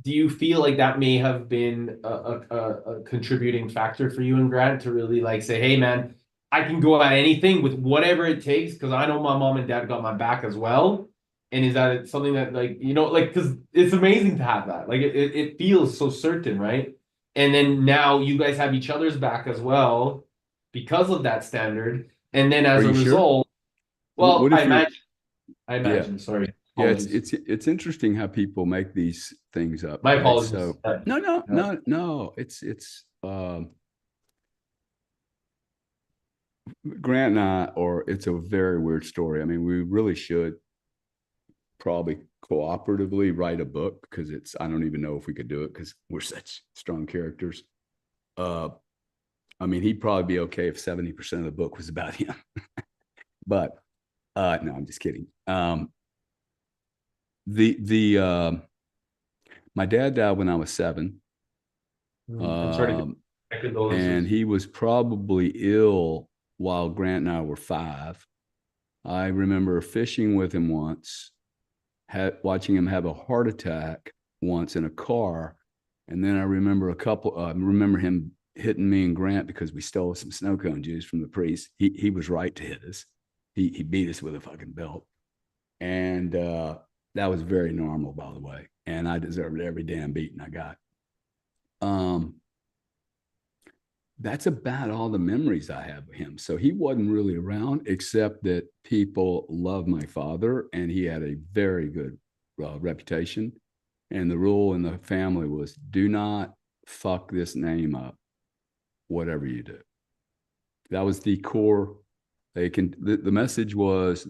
do you feel like that may have been a contributing factor for you and Grant to really like say, hey man, I can go at anything with whatever it takes because I know my mom and dad got my back as well. And is that something that, like, like, because it's amazing to have that. Like it feels so certain, right? And then now you guys have each other's back as well because of that standard. And then Are as a you sure? result, well, What if you're, I yeah, imagine, sorry, yeah, it's apologies. it's it's interesting how people make these things up, My right? apologies. So no, no, no, no. It's Grant and I, or it's a very weird story. I mean, we really should probably cooperatively write a book because I don't even know if we could do it because we're such strong characters. Uh, I mean, he'd probably be okay if 70% of the book was about him. But no, I'm just kidding. The My dad died when I was 7. I'm sorry to Um, my and condolences. he was probably ill while Grant and I were 5. I remember fishing with him once, watching him have a heart attack once in a car, and then I remember remember him hitting me and Grant because we stole some snow cone juice from the priest. He was right to hit us. He beat us with a fucking belt, and that was very normal, by the way. And I deserved every damn beating I got. Um, that's about all the memories I have of him. So he wasn't really around, except that people loved my father, and he had a very good reputation. And the rule in the family was do not fuck this name up, whatever you do. That was the core. The message was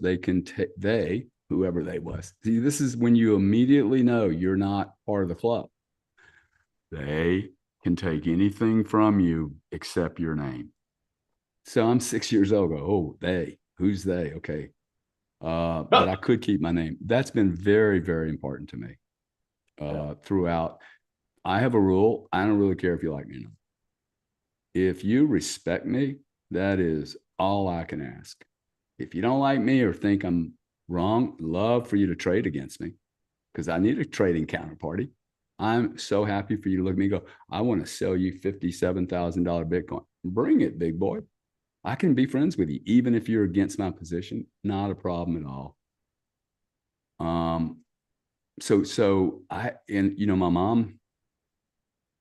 whoever they was. See, this is when you immediately know you're not part of the club. They can take anything from you except your name. So I'm 6 years old. Go, oh, who's they? Okay. But I could keep my name. That's been very, very important to me Yeah. throughout. I have a rule. I don't really care if you like me or not. If you respect me, that is all I can ask. If you don't like me or think I'm wrong, love for you to trade against me because I need a trading counterparty. I'm so happy for you to look at me and go, I want to sell you $57,000 Bitcoin. Bring it, big boy. I can be friends with you, even if you're against my position. Not a problem at all. Um, so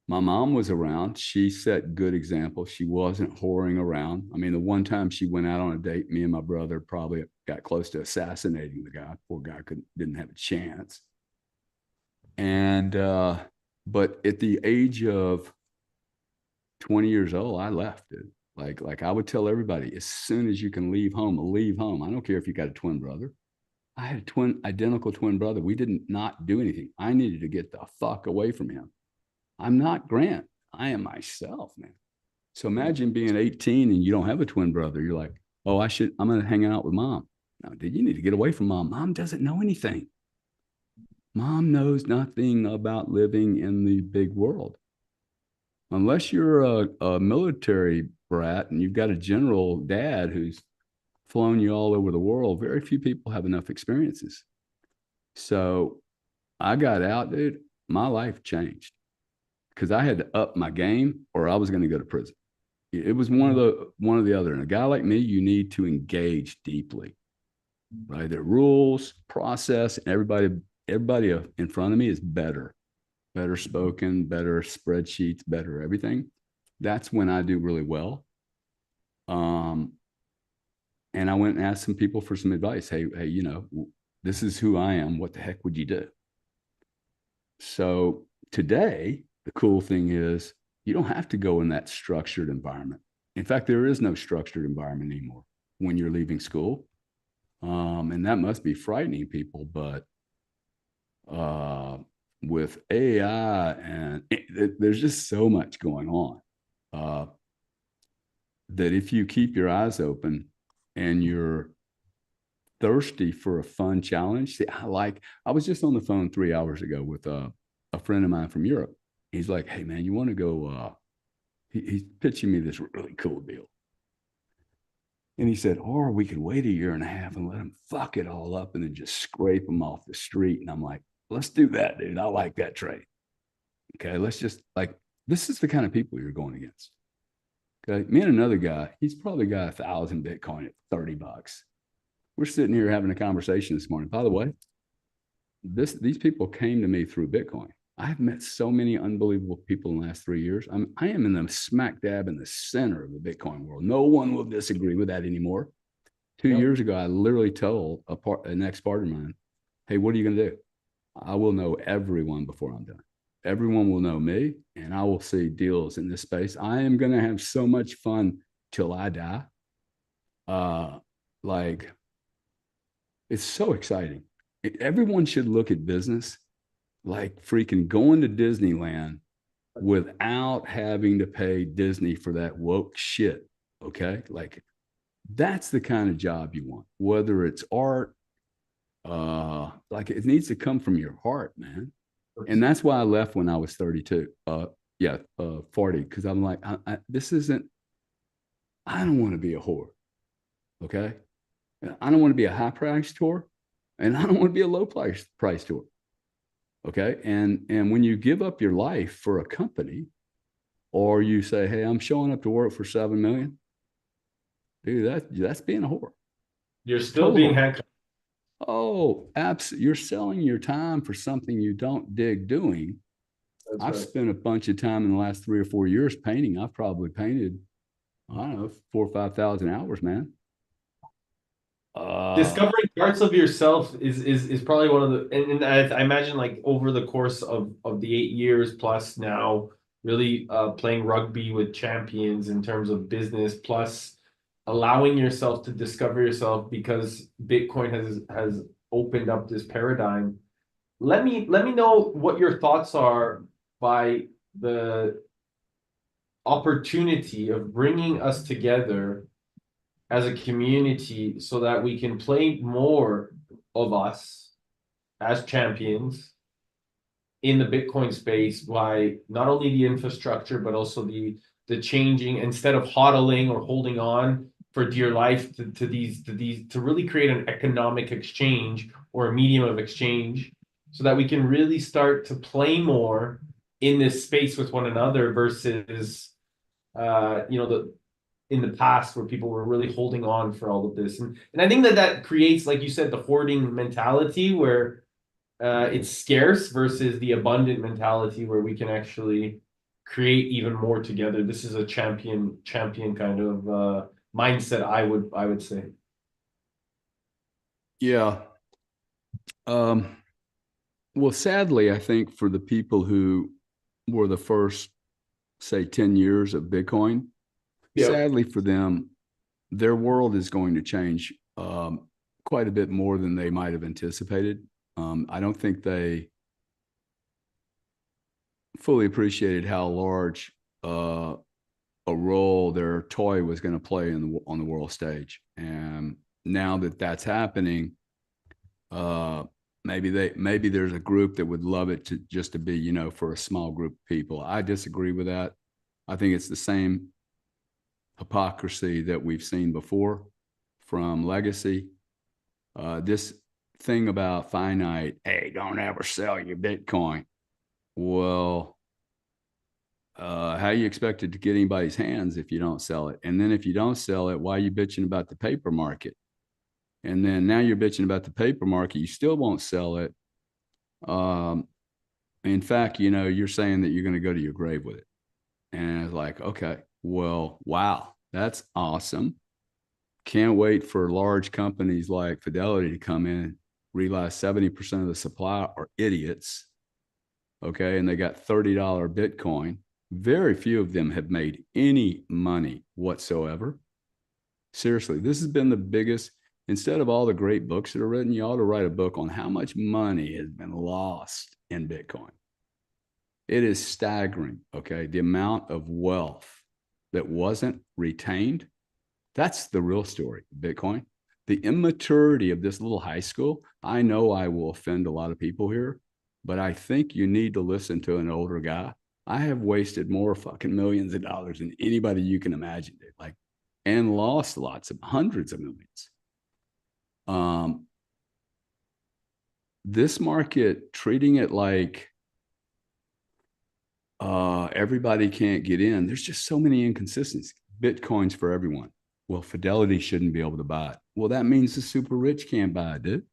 my mom was around. She set good example. She wasn't whoring around. I mean, the one time she went out on a date, me and my brother probably got close to assassinating the guy. Poor guy didn't have a chance. And but at the age of 20 years old, I left it. Like I would tell everybody, as soon as you can leave home, leave home. I don't care if you got a twin brother. I had identical twin brother. We didn't not do anything. I needed to get the fuck away from him. I'm not Grant. I am myself, man. So imagine being 18 and you don't have a twin brother. You're like, oh, I'm going to hang out with mom. No, dude, you need to get away from mom. Mom doesn't know anything. Mom knows nothing about living in the big world. unless you're a military brat and you've got a general dad who's flown you all over the world, very few people have enough experiences. So I got out, dude. My life changed because I had to up my game or I was going to go to prison. It was one of the other. And a guy like me, you need to engage deeply, right? The rules, process, and everybody in front of me is better spoken, better spreadsheets, better everything. That's when I do really well. Um, and I went and asked some people for some advice. Hey, this is who I am. What the heck would you do? So today, the cool thing is you don't have to go in that structured environment. In fact, there is no structured environment anymore when you're leaving school. And that must be frightening people, but with AI and there's just so much going on that if you keep your eyes open and you're thirsty for a fun challenge. See, I was just on the phone 3 hours ago with a friend of mine from Europe. He's like, hey man, you want to go? He's pitching me this really cool deal. And he said, or we could wait a year and a half and let them fuck it all up and then just scrape them off the street. And I'm like, let's do that, dude. I like that trade. Okay. Let's just this is the kind of people you're going against. Okay. Me and another guy, he's probably got 1,000 Bitcoin at $30. We're sitting here having a conversation this morning. By the way, these people came to me through Bitcoin. I've met so many unbelievable people in the last 3 years. I am in the smack dab in the center of the Bitcoin world. No one will disagree with that anymore. 2 years ago, I literally told an ex-partner of mine, hey, what are you going to do? I will know everyone before I'm done. Everyone will know me, and I will see deals in this space. I am going to have so much fun till I die. It's so exciting. Everyone should look at business like freaking going to Disneyland without having to pay Disney for that woke shit. Okay. That's the kind of job you want, whether it's art, it needs to come from your heart, man. And that's why I left when I was 32. 40. Cause I'm like, I don't want to be a whore. Okay. I don't want to be a high price tour and I don't want to be a low price tour. Okay. And when you give up your life for a company or you say, hey, I'm showing up to work for 7 million, dude, that's being a whore. You're still being handcuffed. Oh, absolutely. You're selling your time for something you don't dig doing. I've spent a bunch of time in the last 3 or 4 years painting. I've probably painted, I don't know, 4,000 or 5,000 hours, man. Discovering parts of yourself is probably one of the and I imagine like over the course of the 8 years plus now really playing rugby with champions in terms of business plus allowing yourself to discover yourself because Bitcoin has opened up this paradigm. Let me know what your thoughts are by the opportunity of bringing us together as a community so that we can play more of us as champions in the Bitcoin space by not only the infrastructure but also the changing instead of hodling or holding on for dear life to these to really create an economic exchange or a medium of exchange so that we can really start to play more in this space with one another versus the in the past where people were really holding on for all of this. And I think that creates, like you said, the hoarding mentality where it's scarce versus the abundant mentality where we can actually create even more together. This is a champion kind of mindset, I would say. Yeah. Well, sadly, I think for the people who were the first, say, 10 years of Bitcoin, sadly for them, their world is going to change quite a bit more than they might have anticipated. I don't think they fully appreciated how large a role their toy was going to play on the world stage. And now that that's happening, maybe there's a group that would love it to be, for a small group of people. I disagree with that. I think it's the same hypocrisy that we've seen before from legacy. This thing about finite, hey, don't ever sell your Bitcoin. Well, how you expect it to get anybody's hands if you don't sell it? And then if you don't sell it, why are you bitching about the paper market? And then now you're bitching about the paper market. You still won't sell it. In fact, you're saying that you're going to go to your grave with it. And it's like, okay, well, wow, that's awesome. Can't wait for large companies like Fidelity to come in and realize 70% of the supply are idiots. Okay. And they got $30 Bitcoin. Very few of them have made any money whatsoever. Seriously, this has been the biggest. Instead of all the great books that are written, you ought to write a book on how much money has been lost in Bitcoin. It is staggering, okay? The amount of wealth that wasn't retained. That's the real story of Bitcoin. The immaturity of this little high school. I know I will offend a lot of people here, but I think you need to listen to an older guy. I have wasted more fucking millions of dollars than anybody you can imagine, dude. Like, and lost lots of hundreds of millions. This market, treating it like everybody can't get in. There's just so many inconsistencies. Bitcoin's for everyone. Well, Fidelity shouldn't be able to buy it. Well, that means the super rich can't buy it, dude.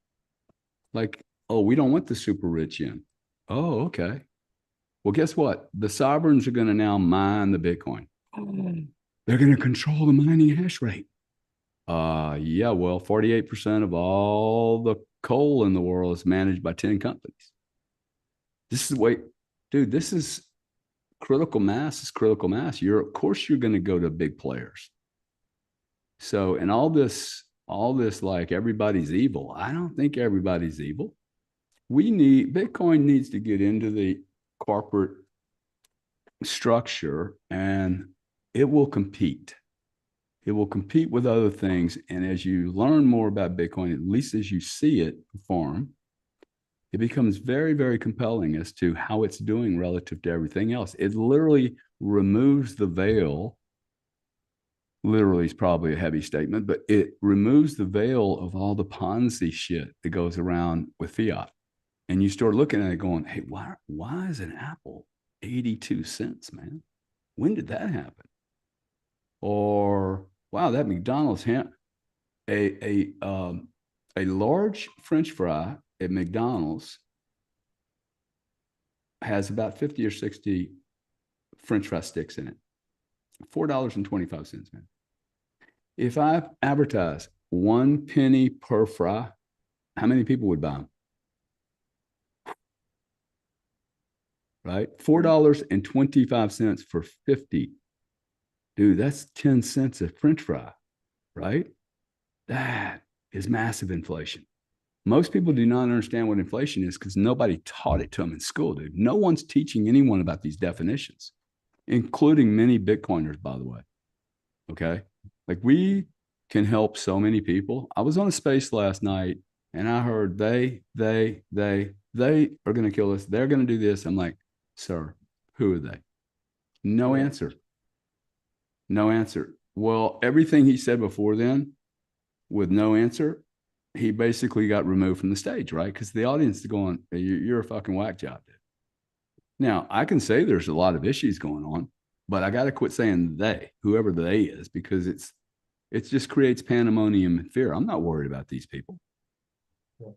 Like, oh, we don't want the super rich in. Oh, okay. Well, guess what? The sovereigns are going to now mine the Bitcoin. They're going to control the mining hash rate. Yeah, well, 48% of all the coal in the world is managed by 10 companies. This is the way, dude, this is critical mass is critical mass. Of course, you're going to go to big players. So, and all this like everybody's evil. I don't think everybody's evil. Bitcoin needs to get into the corporate structure and it will compete. It will compete with other things. And as you learn more about Bitcoin, at least as you see it perform, it becomes very, very compelling as to how it's doing relative to everything else. It literally removes the veil. Literally is probably a heavy statement, but it removes the veil of all the Ponzi shit that goes around with fiat. And you start looking at it going, hey, why is an apple 82 cents, man? When did that happen? Or, wow, that McDonald's a large French fry at McDonald's has about 50 or 60 French fry sticks in it. $4.25, man. If I advertise 1 penny per fry, how many people would buy them? Right? $4.25 for 50. Dude, that's 10 cents a French fry, right? That is massive inflation. Most people do not understand what inflation is because nobody taught it to them in school, dude. No one's teaching anyone about these definitions, including many Bitcoiners, by the way. Okay. Like we can help so many people. I was on a space last night and I heard they are going to kill us. They're going to do this. I'm like, sir, who are they? No answer. No answer. Well, everything he said before then with no answer, he basically got removed from the stage, right? Because the audience is going, you're a fucking whack job, dude. Now, I can say there's a lot of issues going on, but I got to quit saying they, whoever they is, because it just creates pandemonium and fear. I'm not worried about these people. Yeah.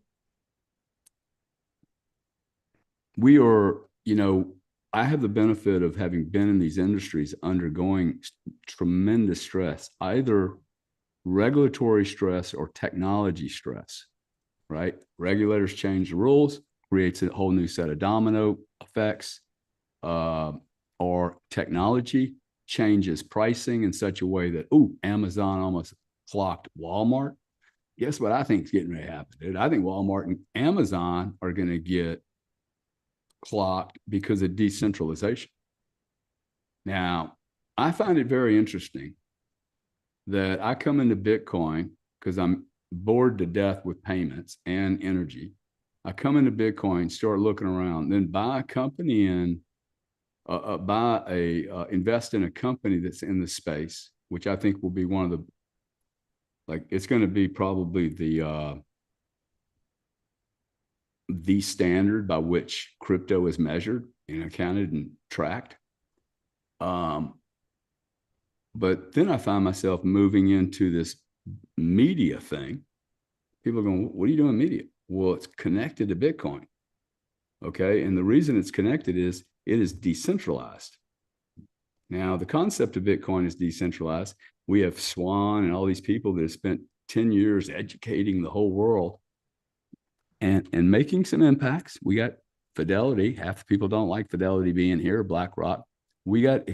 We are, I have the benefit of having been in these industries undergoing tremendous stress, either regulatory stress or technology stress, right? Regulators change the rules, creates a whole new set of domino effects, or technology changes pricing in such a way that, Amazon almost clocked Walmart. Guess what I think is getting ready to happen, dude? I think Walmart and Amazon are going to get clocked because of decentralization. Now, I find it very interesting that I come into Bitcoin because I'm bored to death with payments and energy. I come into Bitcoin, start looking around, then buy a company in invest in a company that's in the space, which I think will be one of the, like, it's going to be probably the standard by which crypto is measured and accounted and tracked. But then I find myself moving into this media thing. People are going, what are you doing in media? Well, it's connected to Bitcoin. Okay. And the reason it's connected is it is decentralized. Now, the concept of Bitcoin is decentralized. We have Swan and all these people that have spent 10 years educating the whole world and making some impacts. We got Fidelity. Half the people don't like Fidelity being here, BlackRock. We got,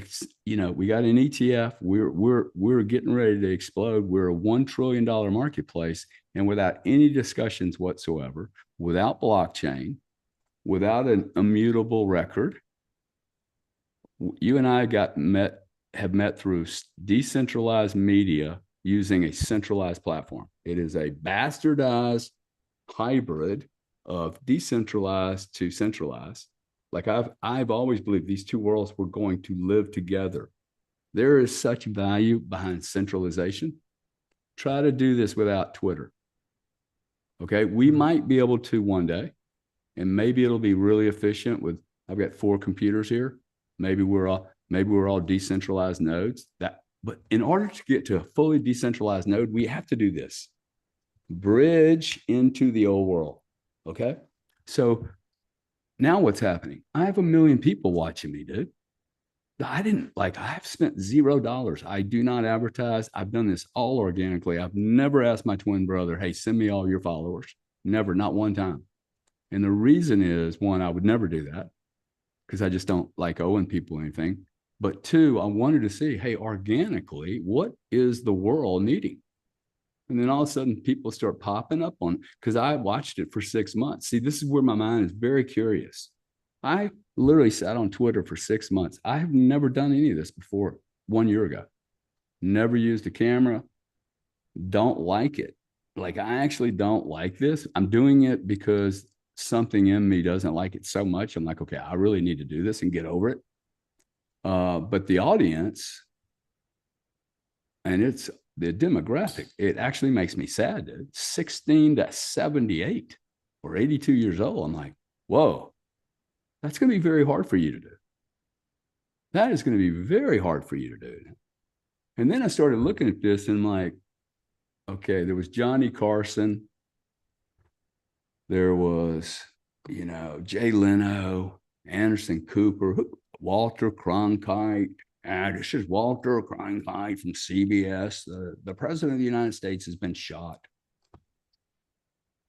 we got an ETF. We're getting ready to explode. We're a $1 trillion marketplace. And without any discussions whatsoever, without blockchain, without an immutable record, you and I have met through decentralized media using a centralized platform. It is a bastardized hybrid of decentralized to centralized. Like I've always believed these two worlds were going to live together. There is such value behind centralization. Try to do this without Twitter. Okay, we might be able to one day, and maybe it'll be really efficient with, I've got 4 computers here. Maybe we're all decentralized nodes. But in order to get to a fully decentralized node, we have to do this. Bridge into the old world. Okay. So now what's happening? I have 1 million people watching me, dude. I've spent $0. I do not advertise. I've done this all organically. I've never asked my twin brother, hey, send me all your followers. Never, not one time. And the reason is, one, I would never do that because I just don't like owing people anything. But 2, I wanted to see, hey, organically, what is the world needing? And then all of a sudden people start popping up on, because I watched it for 6 months. See, this is where my mind is very curious. I literally sat on Twitter for 6 months. I have never done any of this before 1 year ago. Never used a camera. Don't like it. Like, I actually don't like this. I'm doing it because something in me doesn't like it so much. I'm like, okay, I really need to do this and get over it. But the audience, and it's the demographic, it actually makes me sad, dude. 16 to 78 or 82 years old. I'm like, whoa, that's going to be very hard for you to do. That is going to be very hard for you to do. And then I started looking at this and I'm like, okay, there was Johnny Carson. There was, Jay Leno, Anderson Cooper, Walter Cronkite. This is Walter Cronkite from CBS. The president of the United States has been shot.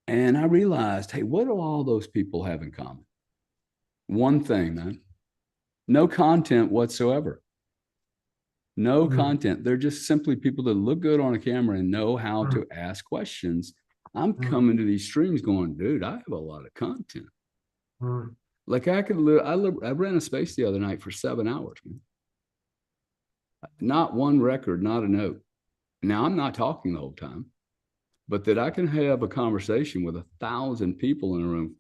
And I realized, hey, what do all those people have in common? One thing, man. No content whatsoever. No content. They're just simply people that look good on a camera and know how to ask questions. I'm coming to these streams going, dude, I have a lot of content. Like I ran a space the other night for 7 hours, man. Not one record, not a note. Now I'm not talking the whole time, but that I can have a conversation with 1,000 people in a room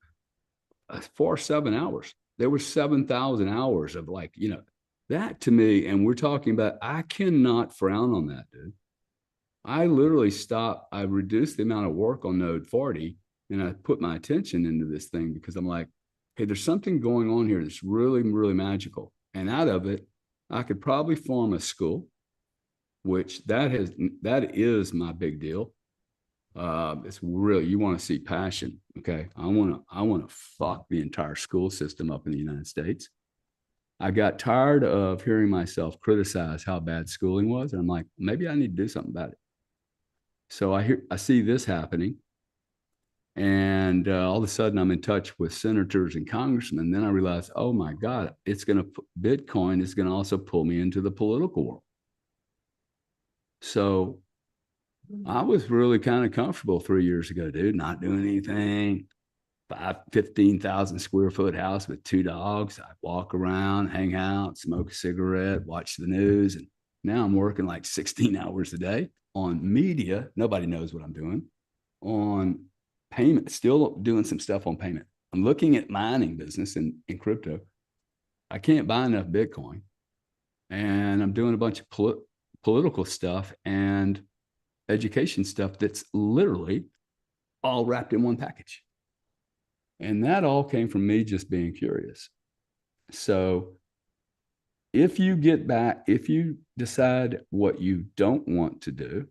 for 7 hours. There were 7,000 hours of that to me. And we're talking about, I cannot frown on that, dude. I literally stopped. I reduced the amount of work on node 40 and I put my attention into this thing because I'm like, hey, there's something going on here that's really, really magical. And out of it, I could probably form a school, which that is my big deal. It's really, you want to see passion. Okay. I want to fuck the entire school system up in the United States. I got tired of hearing myself criticize how bad schooling was. And I'm like, maybe I need to do something about it. So I see this happening. And all of a sudden I'm in touch with senators and congressmen. Then I realized, oh my God, Bitcoin is going to also pull me into the political world. So I was really kind of comfortable 3 years ago, dude, not doing anything. 15,000 square foot house with 2 dogs. I walk around, hang out, smoke a cigarette, watch the news. And now I'm working like 16 hours a day on media. Nobody knows what I'm doing. On payment, still doing some stuff on payment. I'm looking at mining business in crypto. I can't buy enough Bitcoin, and I'm doing a bunch of political stuff and education stuff that's literally all wrapped in one package. And that all came from me just being curious. So if you decide what you don't want to do,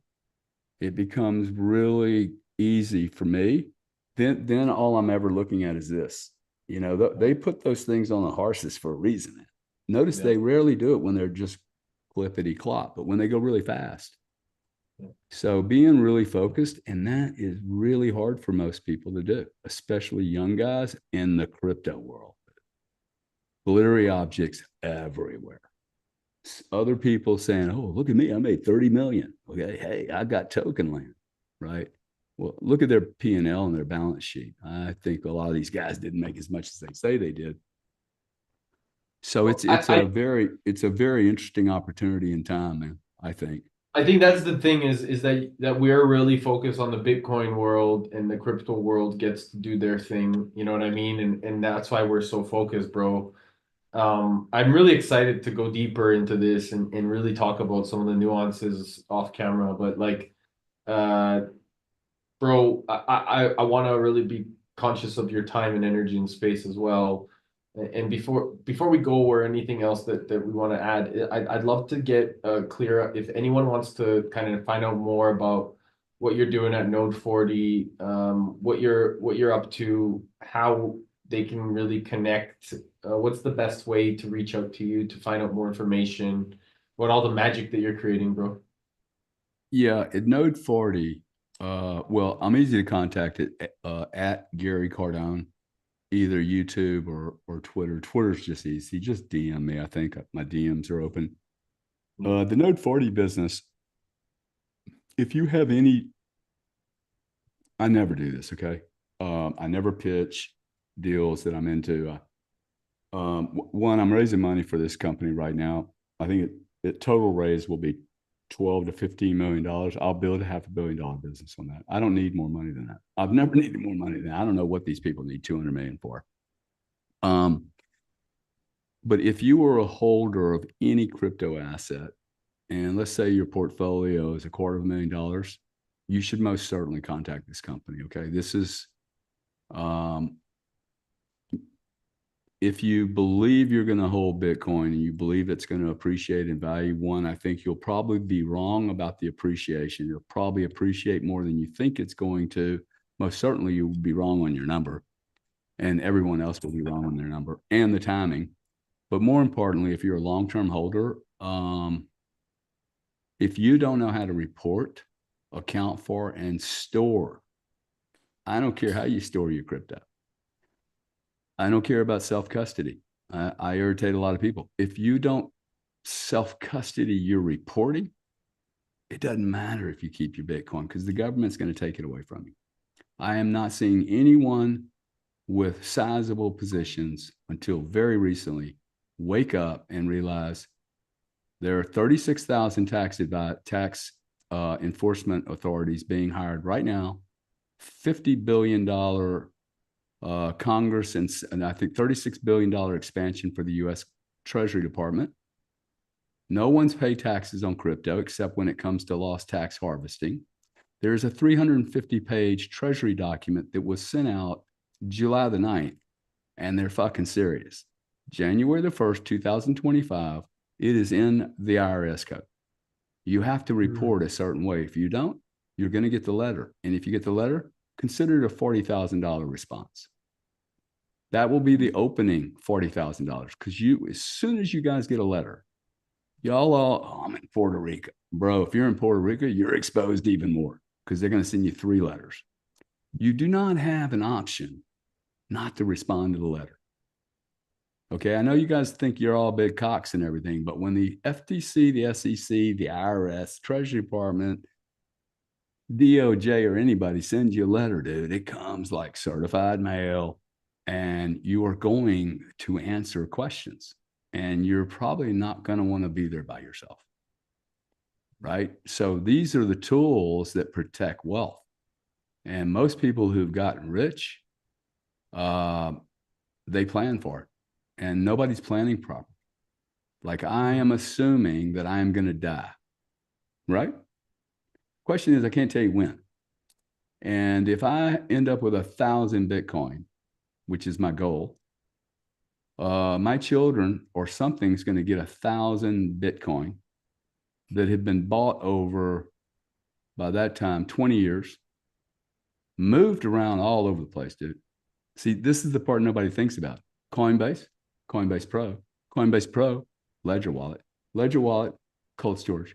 it becomes really easy for me. Then all I'm ever looking at is this. They put those things on the horses for a reason. Notice they rarely do it when they're just clippity clop, but when they go really fast. So being really focused, and that is really hard for most people to do, especially young guys in the crypto world. Glittery objects everywhere. Other people saying, "Oh, look at me, I made 30 million. Okay, hey, I got token land," right? Well, look at their P&L and their balance sheet. I think a lot of these guys didn't make as much as they say they did. So Well, it's a very interesting opportunity in time, man. I think. I think that's the thing is that we're really focused on the Bitcoin world, and the crypto world gets to do their thing. You know what I mean? And that's why we're so focused, bro. I'm really excited to go deeper into this and really talk about some of the nuances off camera. But like, uh, bro, I want to really be conscious of your time and energy and space as well. And before we go, or anything else that we want to add, I'd love to get clear if anyone wants to kind of find out more about what you're doing at Node 40, what you're up to, how they can really connect. What's the best way to reach out to you to find out more information about all the magic that you're creating, bro? Yeah, at Node 40, well, I'm easy to contact at Gary Cardone, either YouTube or Twitter. Twitter's just easy. Just DM me. I think my DMs are open. The Node 40 business, if you have any, I never do this, okay? I never pitch deals that I'm into. One, I'm raising money for this company right now. I think it total raise will be 12 to 15 million dollars. I'll build a $500 million business on that. I don't need more money than that. I've never needed more money than that. I don't know what these people need 200 million for. But if you are a holder of any crypto asset, and let's say your portfolio is $250,000, you should most certainly contact this company. Okay, this is if you believe you're going to hold Bitcoin and you believe it's going to appreciate in value, one, I think you'll probably be wrong about the appreciation. You'll probably appreciate more than you think it's going to. Most certainly, you will be wrong on your number, and everyone else will be wrong on their number and the timing. But more importantly, if you're a long-term holder, if you don't know how to report, account for, and store, I don't care how you store your crypto. I don't care about self-custody. I irritate a lot of people. If you don't self-custody your reporting, it doesn't matter if you keep your Bitcoin because the government's going to take it away from you. I am not seeing anyone with sizable positions until very recently wake up and realize there are 36,000 tax enforcement authorities being hired right now, $50 billion Congress and I think $36 billion expansion for the U.S. Treasury Department. No one's paid taxes on crypto except when it comes to lost tax harvesting. There's a 350-page Treasury document that was sent out July the 9th, and they're fucking serious. January the 1st, 2025, it is in the IRS code. You have to report a certain way. If you don't, you're going to get the letter. And if you get the letter, consider it a $40,000 response. That will be the opening $40,000 because as soon as you guys get a letter, I'm in Puerto Rico. Bro, if you're in Puerto Rico, you're exposed even more because they're going to send you 3 letters. You do not have an option not to respond to the letter. Okay, I know you guys think you're all big cocks and everything, but when the FTC, the SEC, the IRS, Treasury Department, DOJ, or anybody sends you a letter, dude, it comes like certified mail, and you are going to answer questions, and you're probably not going to want to be there by yourself, right? So these are the tools that protect wealth. And most people who've gotten rich, they plan for it. and nobody's planning properly. Like I am assuming that I am going to die, right? Question is, I can't tell you when. And if I end up with 1,000 Bitcoin, which is my goal, my children or something's going to get 1,000 Bitcoin that had been bought over, by that time, 20 years, moved around all over the place, dude. See, this is the part nobody thinks about. Coinbase, Coinbase Pro, Coinbase Pro, Ledger Wallet, Ledger Wallet, cold storage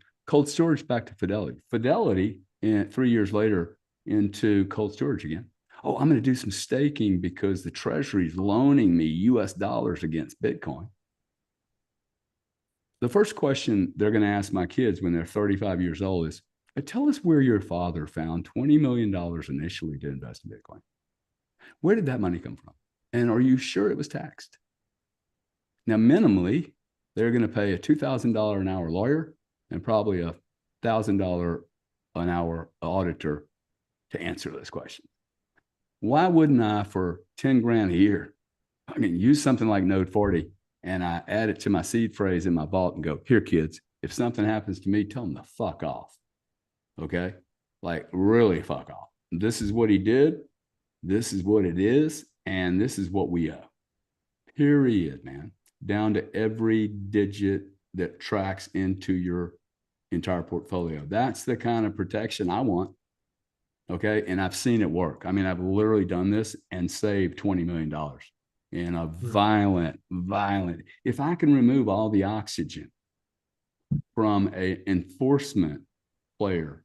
back to Fidelity. Fidelity, 3 years later, into cold storage again. Oh, I'm going to do some staking because the Treasury is loaning me US dollars against Bitcoin. The first question they're going to ask my kids when they're 35 years old is, tell us where your father found $20 million initially to invest in Bitcoin. Where did that money come from? And are you sure it was taxed? Now, minimally, they're going to pay a $2,000 an hour lawyer and probably a $1,000 an hour auditor to answer this question. Why wouldn't I, for 10 grand a year, I mean, use something like Node 40 and I add it to my seed phrase in my vault and go, here, kids, if something happens to me, tell them to fuck off. Okay? Like, really fuck off. This is what he did. This is what it is. And this is what we owe. Period, man. Down to every digit that tracks into your entire portfolio. That's the kind of protection I want. Okay. And I've seen it work. I mean, I've literally done this and saved $20 million in a violent, if I can remove all the oxygen from an enforcement player,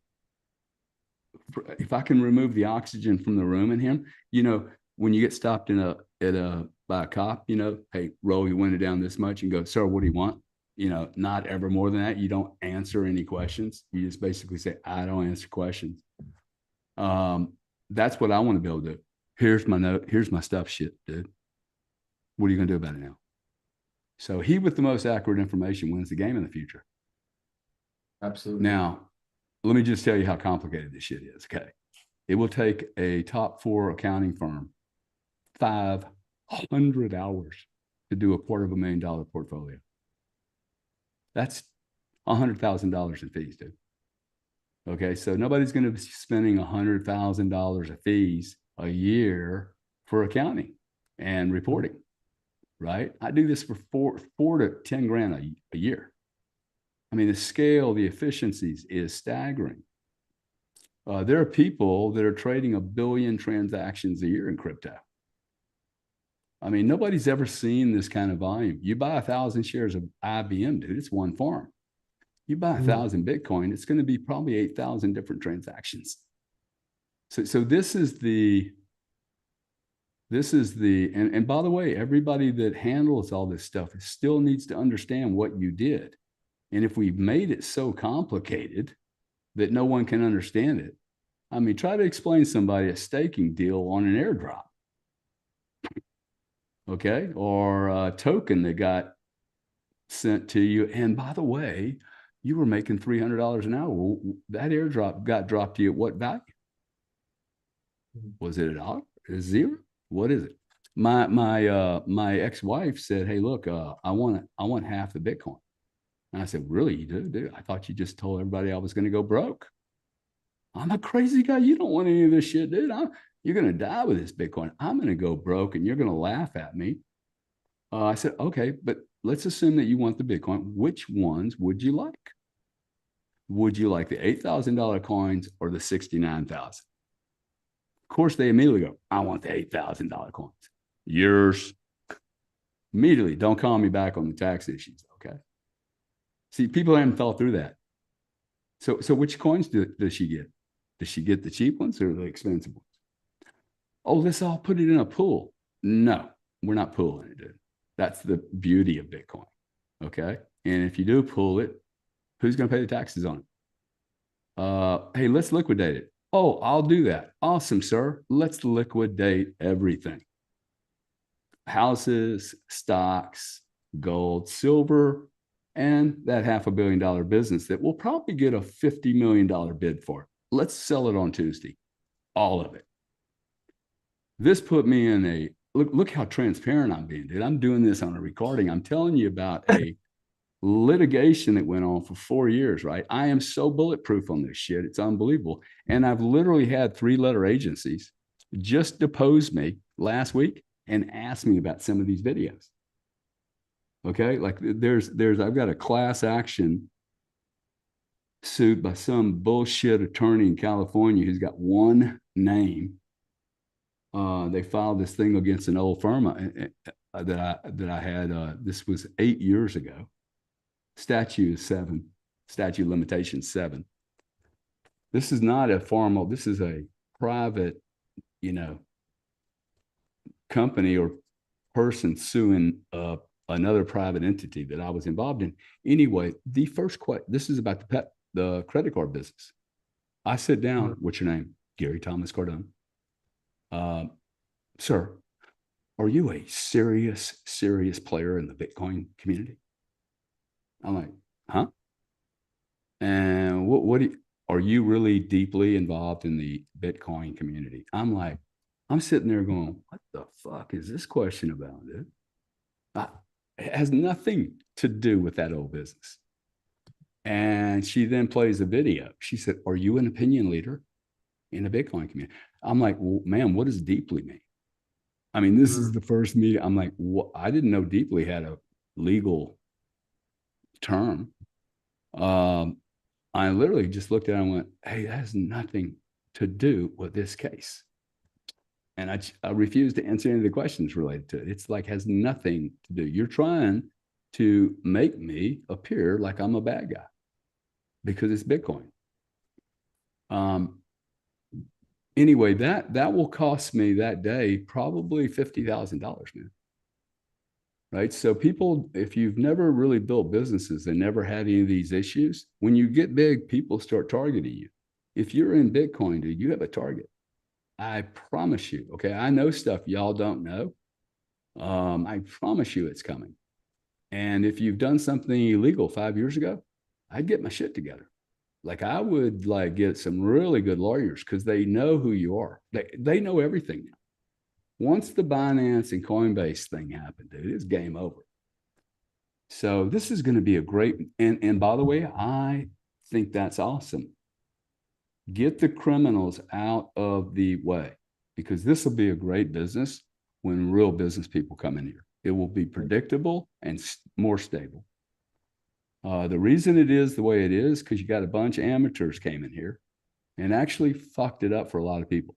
if I can remove the oxygen from the room in him, you know, when you get stopped by a cop, you know, hey, roll your window down this much and go, sir, what do you want? You know, not ever more than that. You don't answer any questions. You just basically say, I don't answer questions. That's what I want to be able to do. Here's my note. Here's my stuff. Shit, dude. What are you going to do about it now? So he with the most accurate information wins the game in the future. Absolutely. Now, let me just tell you how complicated this shit is. Okay. It will take a top 4 accounting firm 500 hours to do a $250,000 portfolio. That's $100,000 in fees, dude. Okay. So nobody's going to be spending $100,000 of fees a year for accounting and reporting, right? I do this for four to 10 grand a year. I mean, the scale, the efficiencies is staggering. There are people that are trading 1 billion transactions a year in crypto. I mean, nobody's ever seen this kind of volume. You buy 1,000 shares of IBM, dude, it's one farm. You buy 1,000 Bitcoin, it's going to be probably 8,000 different transactions. So this is the, and by the way, everybody that handles all this stuff still needs to understand what you did. And if we've made it so complicated that no one can understand it, I mean, try to explain somebody a staking deal on an airdrop, okay? Or a token that got sent to you. And by the way, you were making $300 an hour. Well, that airdrop got dropped to you at what value? Was it $1? Is it $0? What is it? My ex-wife said, hey, look, I want half the Bitcoin. And I said, really, you do? Dude, I thought you just told everybody I was going to go broke. I'm a crazy guy. You don't want any of this shit, dude. You're going to die with this Bitcoin. I'm going to go broke and you're going to laugh at me. I said, okay, but let's assume that you want the Bitcoin. Which ones would you like? Would you like the $8,000 coins or the $69,000? Of course, they immediately go, I want the $8,000 coins. Yours. Immediately, don't call me back on the tax issues, okay? See, people haven't thought through that. So which coins does she get? Does she get the cheap ones or the expensive ones? Oh, let's all put it in a pool. No, we're not pooling it, dude. That's the beauty of Bitcoin, okay? And if you do pool it, who's going to pay the taxes on it? Hey, let's liquidate it. Oh, I'll do that. Awesome, sir. Let's liquidate everything. Houses, stocks, gold, silver, and that $500 million business that will probably get a $50 million bid for. Let's sell it on Tuesday, all of it. This put me in a look how transparent I'm being, dude. I'm doing this on a recording. I'm telling you about a litigation that went on for 4 years, right? I am so bulletproof on this shit. It's unbelievable. And I've literally had 3-letter agencies just depose me last week and ask me about some of these videos. Okay. Like I've got a class action suit by some bullshit attorney in California who's got one name. They filed this thing against an old firm that I had. This was 8 years ago. Statute is 7. Statute limitation 7. This is not a formal. This is a private, company or person suing another private entity that I was involved in. Anyway, the first question. This is about the credit card business. I sit down. What's your name? Gary Thomas Cardone. Sir, are you a serious player in the Bitcoin community? I'm like, huh? And are you really deeply involved in the Bitcoin community? I'm sitting there going, what the fuck is this question about, dude? It has nothing to do with that old business. And she then plays a video. She said, are you an opinion leader in the Bitcoin community? I'm like, well, ma'am, what does deeply mean? I mean, this is the first meeting. I'm like, what? I didn't know deeply had a legal term. I literally just looked at it and went, hey, that has nothing to do with this case. And I refused to answer any of the questions related to it. It's like, has nothing to do. You're trying to make me appear like I'm a bad guy because it's Bitcoin. Anyway, that will cost me that day probably $50,000, man. Right. So people, if you've never really built businesses and never had any of these issues, when you get big, people start targeting you. If you're in Bitcoin, dude, you have a target. I promise you. Okay. I know stuff y'all don't know. I promise you it's coming. And if you've done something illegal 5 years ago, I'd get my shit together. Like I would get some really good lawyers because they know who you are. They know everything now. Once the Binance and Coinbase thing happened, dude, it's game over. So this is going to be a great, and by the way, I think that's awesome. Get the criminals out of the way because this will be a great business when real business people come in here. It will be predictable and more stable. The reason it is the way it is because you got a bunch of amateurs came in here and actually fucked it up for a lot of people.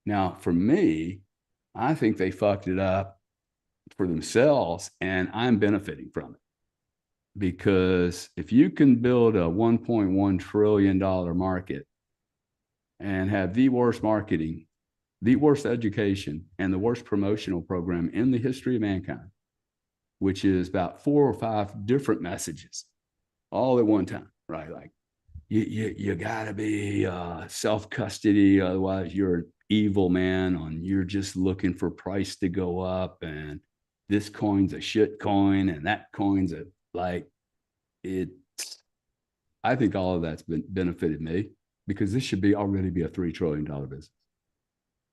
Now, for me, I think they fucked it up for themselves and I'm benefiting from it. Because if you can build a $1.1 trillion market and have the worst marketing, the worst education, and the worst promotional program in the history of mankind, which is about 4 or 5 different messages all at one time, right? Like you gotta be self-custody, otherwise you're an evil man and you're just looking for price to go up and this coin's a shit coin and that coin's I think all of that's benefited me because this should already be a $3 trillion business,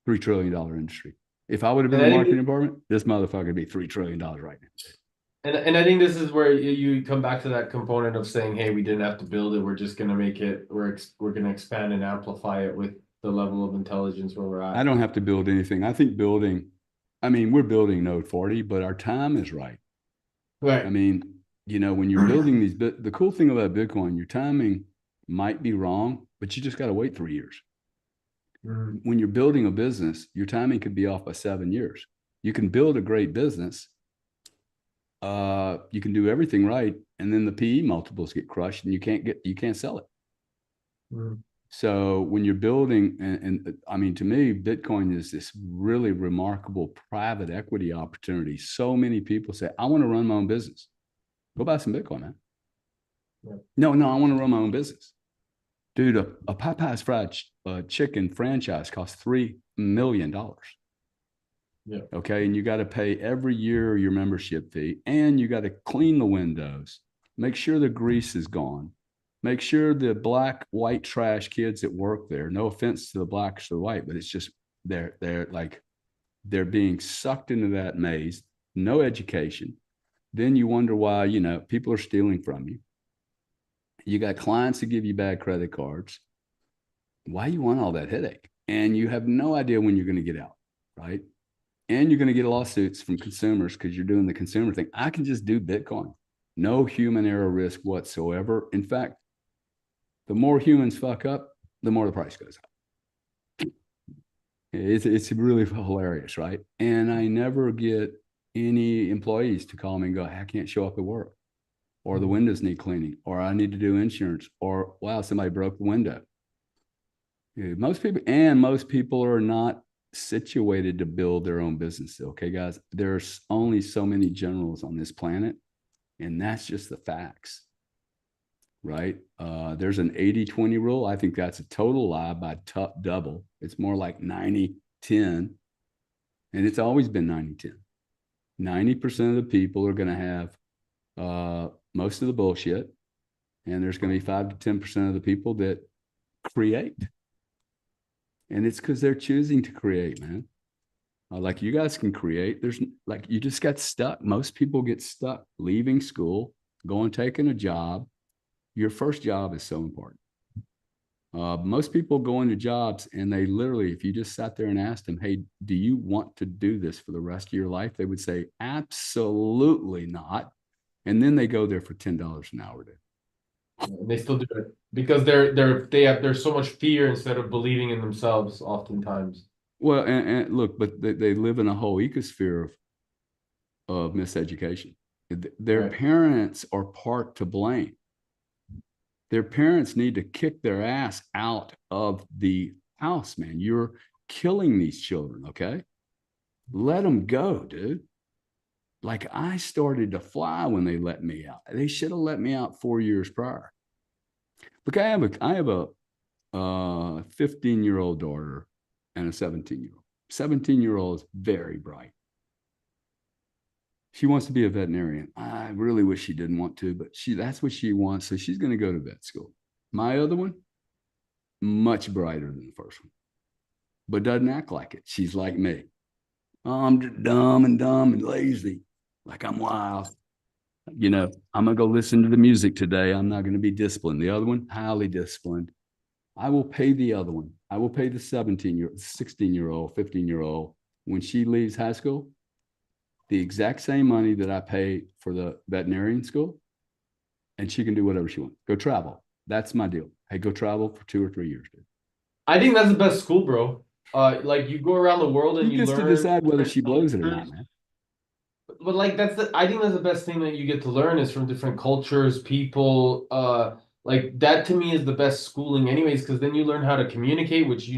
$3 trillion industry. If I would have been in the marketing department, this motherfucker would be $3 trillion right now. And I think this is where you come back to that component of saying, hey, we didn't have to build it. We're just going to make it, we're going to expand and amplify it with the level of intelligence where we're at. I don't have to build anything. I think we're building Node 40, but our time is right. Right. I mean, when you're building these, the cool thing about Bitcoin, your timing might be wrong, but you just got to wait 3 years. Mm-hmm. When you're building a business, your timing could be off by 7 years. You can build a great business. You can do everything right, and then the PE multiples get crushed, and you can't sell it. Mm-hmm. So when you're building, and I mean, to me, Bitcoin is this really remarkable private equity opportunity. So many people say, I want to run my own business. Go buy some Bitcoin, man. Yeah. No, I want to run my own business. Dude, a Popeye's fried chicken franchise costs $3 million. Yeah. Okay. And you got to pay every year your membership fee, and you got to clean the windows, make sure the grease is gone, make sure the black, white trash kids that work there, no offense to the blacks or the white, but it's just they're like They're being sucked into that maze, no education. Then you wonder why, people are stealing from you. You got clients that give you bad credit cards. Why you want all that headache? And you have no idea when you're going to get out, right? And you're going to get lawsuits from consumers because you're doing the consumer thing. I can just do Bitcoin. No human error risk whatsoever. In fact, the more humans fuck up, the more the price goes up. It's really hilarious, right? And I never get any employees to call me and go, I can't show up at work, or the windows need cleaning, or I need to do insurance, or wow, somebody broke the window. Most people are not situated to build their own business. Okay, guys, there's only so many generals on this planet, and that's just the facts, right? There's an 80-20 rule. I think that's a total lie by double. It's more like 90-10, and it's always been 90-10. 90% of the people are going to have most of the bullshit, and there's going to be 5 to 10% of the people that create. And it's because they're choosing to create, man. Like you guys can create. There's like, you just got stuck. Most people get stuck leaving school, going, taking a job. Your first job is so important. Most people go into jobs and they literally, if you just sat there and asked them, hey, do you want to do this for the rest of your life? They would say, absolutely not. And then they go there for $10 an hour, dude. And they still do it because there's so much fear instead of believing in themselves oftentimes. Well, and look, but they live in a whole ecosphere of miseducation. Their Right. parents are part to blame. Their parents need to kick their ass out of the house, man. You're killing these children, okay? Let them go, dude. Like I started to fly when they let me out. They should have let me out 4 years prior. Look, I have a 15-year-old daughter and a 17-year-old. 17-year-old is very bright. She wants to be a veterinarian. I really wish she didn't want to, but that's what she wants. So she's going to go to vet school. My other one, much brighter than the first one, but doesn't act like it. She's like me. Oh, I'm just dumb and lazy. Like I'm wild. I'm going to go listen to the music today. I'm not going to be disciplined. The other one, highly disciplined. I will pay the other one. I will pay the 17-year-old, 16-year-old, 15-year-old when she leaves high school, the exact same money that I pay for the veterinarian school, and she can do whatever she wants. Go travel. That's my deal. Hey, go travel for 2 or 3 years, dude. I think that's the best school, bro. Like you go around the world and She you gets to learn decide whether she blows it or not, man. But like I think that's the best thing that you get to learn is from different cultures, people. Like that to me is the best schooling, anyways, because then you learn how to communicate, which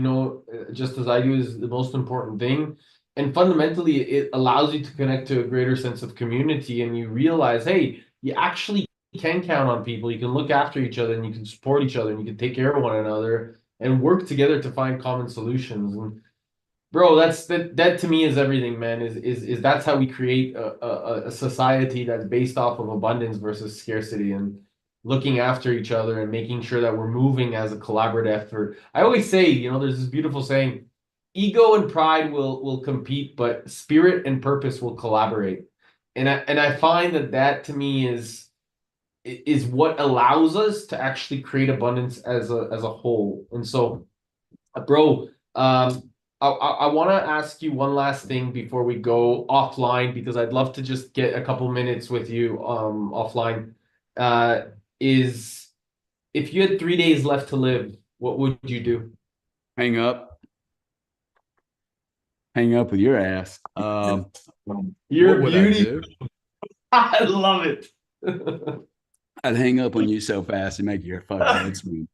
just as I do, is the most important thing. And fundamentally, it allows you to connect to a greater sense of community, and you realize, hey, you actually can count on people. You can look after each other, and you can support each other, and you can take care of one another, and work together to find common solutions. And bro, that to me is everything, man. Is that's how we create a society that's based off of abundance versus scarcity and looking after each other and making sure that we're moving as a collaborative effort. I always say, there's this beautiful saying, ego and pride will compete, but spirit and purpose will collaborate. And I find that to me is what allows us to actually create abundance as a whole. And so, bro, I want to ask you one last thing before we go offline, because I'd love to just get a couple minutes with you offline. Is if you had 3 days left to live, what would you do? Hang up with your ass. Your What would I beauty. do? I love it. I'd hang up on you so fast and make your fucking head swim.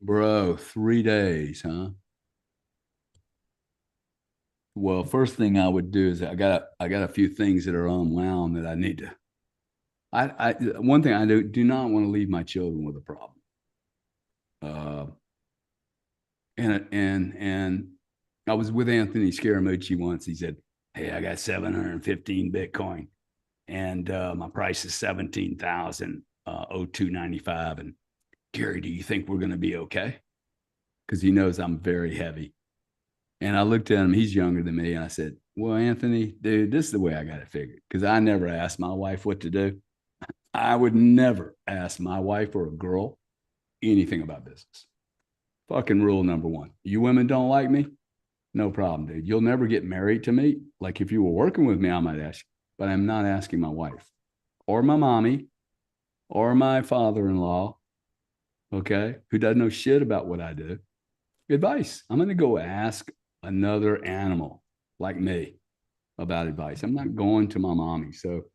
Bro, 3 days, huh? Well, first thing I would do is I got a few things that are unwound that I need to. One thing I do not want to leave my children with a problem. And I was with Anthony Scaramucci once. He said, "Hey, I got 715 Bitcoin, and my price is 17,002.95. And Gary, do you think we're going to be okay?" Because he knows I'm very heavy. And I looked at him, he's younger than me. And I said, well, Anthony, dude, this is the way I got it figured. Because I never asked my wife what to do. I would never ask my wife or a girl anything about business. Fucking rule number one. You women don't like me? No problem, dude. You'll never get married to me. Like if you were working with me, I might ask you, but I'm not asking my wife or my mommy or my father-in-law, okay, who doesn't know shit about what I do, advice. I'm going to go ask another animal like me about advice. I'm not going to my mommy. So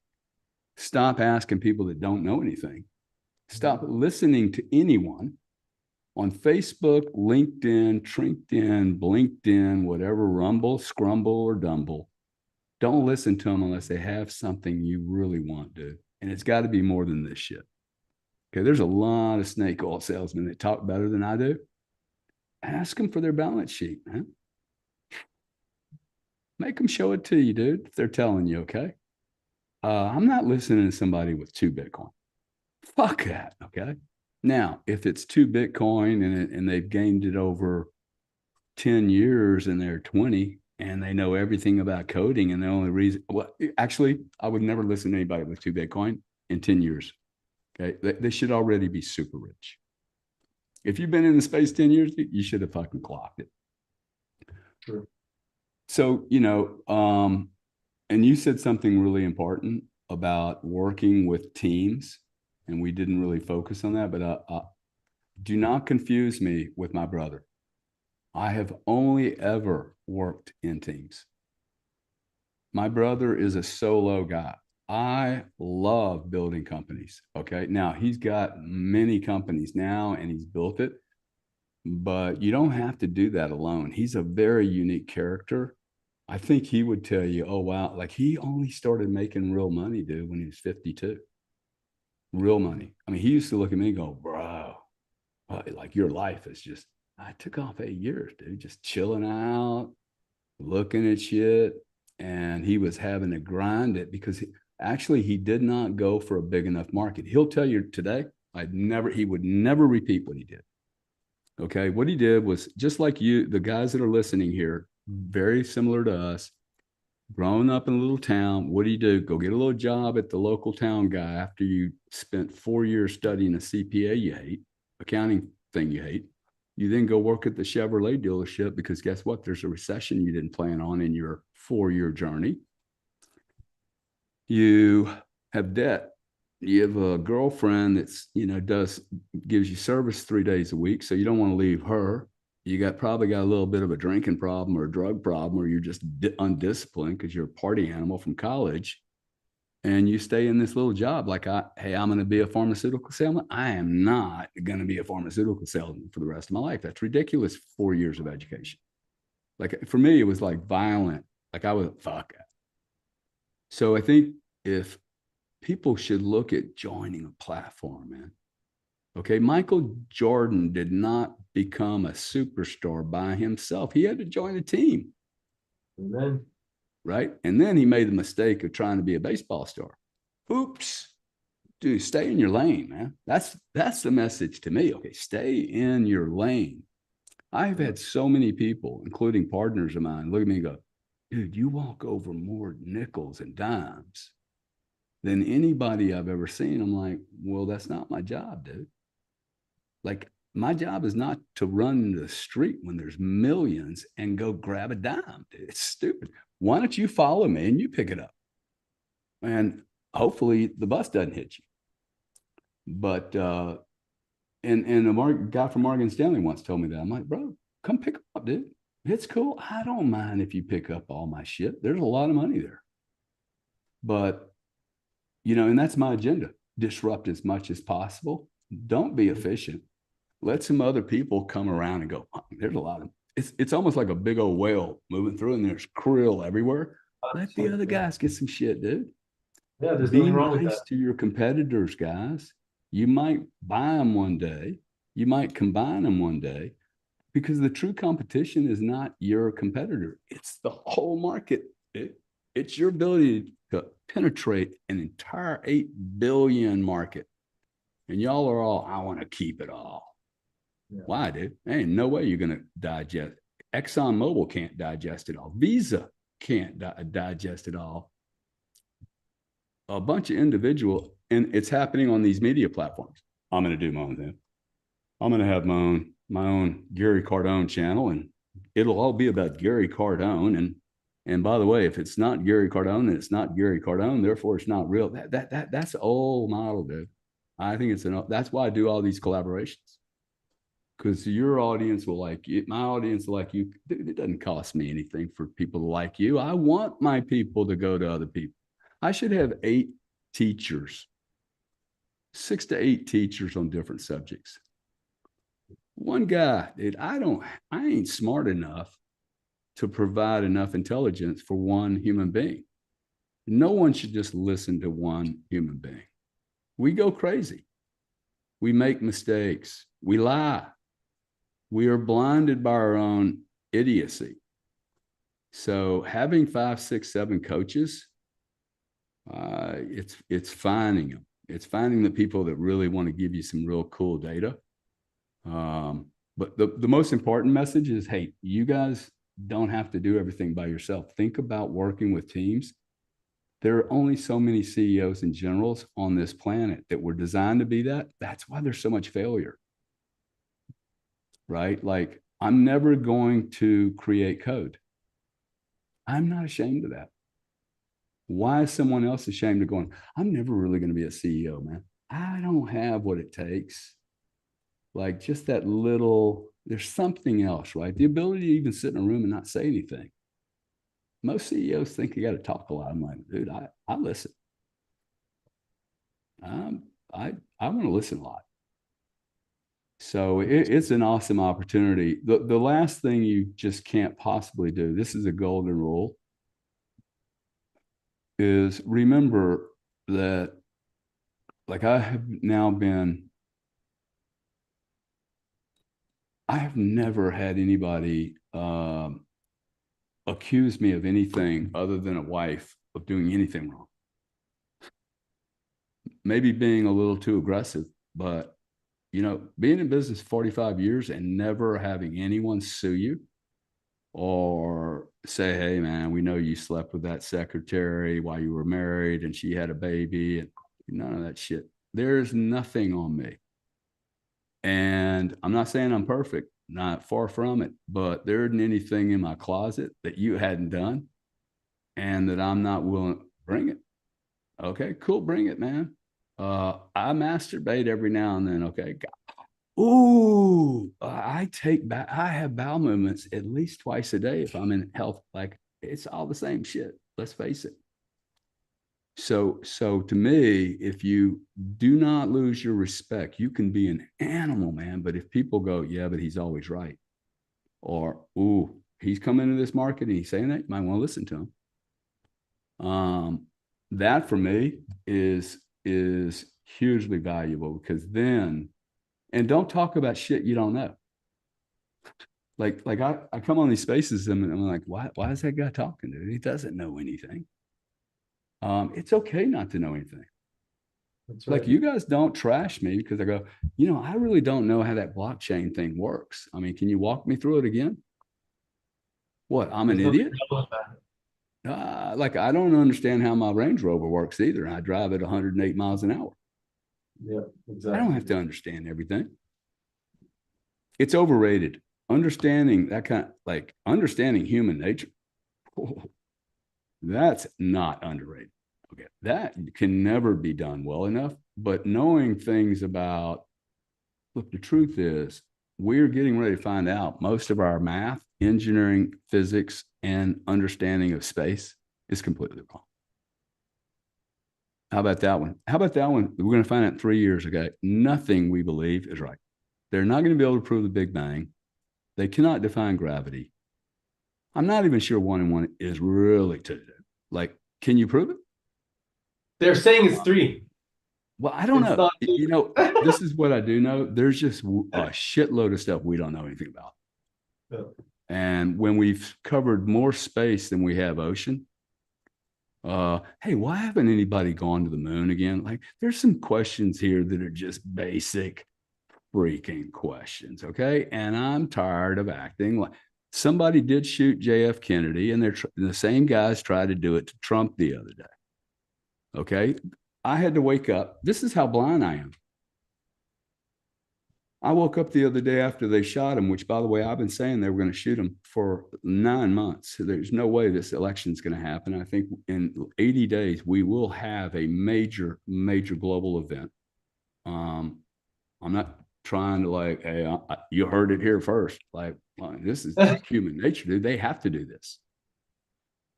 stop asking people that don't know anything. Stop listening to anyone on Facebook, LinkedIn, TrinkDin, LinkedIn, whatever, Rumble, Scrumble, or Dumble. Don't listen to them unless they have something you really want, dude. And it's got to be more than this shit. Okay, there's a lot of snake oil salesmen that talk better than I do. Ask them for their balance sheet, man. Make them show it to you, dude, if they're telling you, okay? I'm not listening to somebody with 2 Bitcoin. Fuck that, okay? Now, if it's 2 Bitcoin and they've gained it over 10 years and they're 20 and they know everything about coding and the only reason, well, actually, I would never listen to anybody with 2 Bitcoin in 10 years, okay? They should already be super rich. If you've been in the space 10 years, you should have fucking clocked it. True. So, and you said something really important about working with teams, and we didn't really focus on that, but do not confuse me with my brother. I have only ever worked in teams. My brother is a solo guy. I love building companies. Okay. Now he's got many companies now and he's built it, but you don't have to do that alone. He's a very unique character. I think he would tell you, oh, wow, like he only started making real money, dude, when he was 52. Real money. I mean, he used to look at me and go, bro, like your life is just, I took off 8 years, dude, just chilling out, looking at shit. And he was having to grind it because he did not go for a big enough market. He'll tell you today, he would never repeat what he did. Okay. What he did was just like you, the guys that are listening here, very similar to us, growing up in a little town. What do? Go get a little job at the local town guy after you spent 4 years studying a CPA you hate, accounting thing you hate. You then go work at the Chevrolet dealership because guess what? There's a recession you didn't plan on in your 4-year journey. You have debt. You have a girlfriend that's, gives you service 3 days a week. So you don't want to leave her. You probably got a little bit of a drinking problem or a drug problem, or you're just undisciplined because you're a party animal from college. And you stay in this little job like, hey, I'm going to be a pharmaceutical salesman. I am not going to be a pharmaceutical salesman for the rest of my life. That's ridiculous. 4 years of education. Like for me, it was like violent. Like I was, fuck it. So I think if people should look at joining a platform, man. Okay, Michael Jordan did not become a superstar by himself. He had to join a team. Amen. Right? And then he made the mistake of trying to be a baseball star. Oops. Dude, stay in your lane, man. That's the message to me. Okay, stay in your lane. I've had so many people, including partners of mine, look at me and go, dude, you walk over more nickels and dimes than anybody I've ever seen. I'm like, well, that's not my job, dude. Like, my job is not to run the street when there's millions and go grab a dime, dude. It's stupid. Why don't you follow me and you pick it up? And hopefully the bus doesn't hit you. But, and a guy from Morgan Stanley once told me that. I'm like, bro, come pick up, dude. It's cool. I don't mind if you pick up all my shit. There's a lot of money there. But, and that's my agenda. Disrupt as much as possible. Don't be efficient. Let some other people come around and go, oh, there's a lot of, it's almost like a big old whale moving through and there's krill everywhere. Let the other guys get some shit, dude. Yeah, there's Be nothing wrong with nice that. to your competitors, guys. You might buy them one day. You might combine them one day because the true competition is not your competitor. It's the whole market. It's your ability to penetrate an entire 8 billion market. And y'all are all, I want to keep it all. Yeah. Why, dude? Ain't no way you're going to digest ExxonMobil can't digest it all. Visa can't digest it all. A bunch of individual, and it's happening on these media platforms. I'm going to do my own thing. I'm going to have my own Gary Cardone channel, and it'll all be about Gary Cardone. And by the way, if it's not Gary Cardone, then it's not Gary Cardone. Therefore, it's not real. That's an old model, dude. I think that's why I do all these collaborations, because your audience will like you. My audience will like you. Dude, it doesn't cost me anything for people to like you. I want my people to go to other people. I should have 8 teachers, 6 to 8 teachers on different subjects. One guy, dude, I ain't smart enough to provide enough intelligence for one human being. No one should just listen to one human being. We go crazy. We make mistakes. We lie. We are blinded by our own idiocy. So having 5, 6, 7 coaches, it's finding them. It's finding the people that really want to give you some real cool data. But the most important message is, hey, you guys don't have to do everything by yourself. Think about working with teams. There are only so many CEOs and generals on this planet that were designed to be that. That's why there's so much failure, right? Like, I'm never going to create code. I'm not ashamed of that. Why is someone else ashamed of going, I'm never really going to be a CEO, man. I don't have what it takes. Like, just that little, there's something else, right? The ability to even sit in a room and not say anything. Most CEOs think you got to talk a lot. I'm like, dude, I listen. I want to listen a lot. So it's an awesome opportunity. The last thing you just can't possibly do, this is a golden rule, is remember that, like, I have never had anybody accuse me of anything other than a wife of doing anything wrong. Maybe being a little too aggressive, but being in business 45 years and never having anyone sue you or say, hey man, we know you slept with that secretary while you were married and she had a baby, and none of that shit. There's nothing on me. And I'm not saying I'm perfect, not far from it, but there isn't anything in my closet that you hadn't done and that I'm not willing to bring it. Okay, cool. Bring it, man. I masturbate every now and then. Okay. Ooh, I have bowel movements at least twice a day if I'm in health. Like, it's all the same shit. Let's face it. So to me, if you do not lose your respect, you can be an animal, man. But if people go, yeah, but he's always right, or, ooh, he's coming into this market and he's saying that, you might want to listen to him. That for me is hugely valuable, because then, and don't talk about shit you don't know. Like I come on these spaces and I'm like, why is that guy talking, dude? He doesn't know anything. It's okay not to know anything. That's right. Like, you guys don't trash me because I go, I really don't know how that blockchain thing works. I mean, can you walk me through it again? What? I'm an idiot? Like, I don't understand how my Range Rover works either. I drive at 108 miles an hour. Yeah, exactly. I don't have to understand everything. It's overrated. Understanding that understanding human nature. Oh, that's not underrated. Okay. That can never be done well enough. But knowing things about, look, the truth is, we're getting ready to find out most of our math, engineering, physics, and understanding of space is completely wrong. How about that one? We're going to find out 3 years ago. Nothing we believe is right. They're not going to be able to prove the Big Bang. They cannot define gravity. I'm not even sure 1 and 1 is really 2. Like, can you prove it? They're saying it's 3. Well, I don't know. This is what I do know. There's just a shitload of stuff we don't know anything about. Yeah. And when we've covered more space than we have ocean, hey, why haven't anybody gone to the moon again? Like, there's some questions here that are just basic freaking questions, okay? And I'm tired of acting like, Somebody did shoot JF Kennedy, and the same guys tried to do it to Trump the other day. Okay. I had to wake up. This is how blind I am. I woke up the other day after they shot him, which, by the way, I've been saying they were going to shoot him for 9 months. So there's no way this election is going to happen. I think in 80 days, we will have a major, major global event. I'm not trying to like, hey, you heard it here first. Like, well, this is human nature, dude. They have to do this.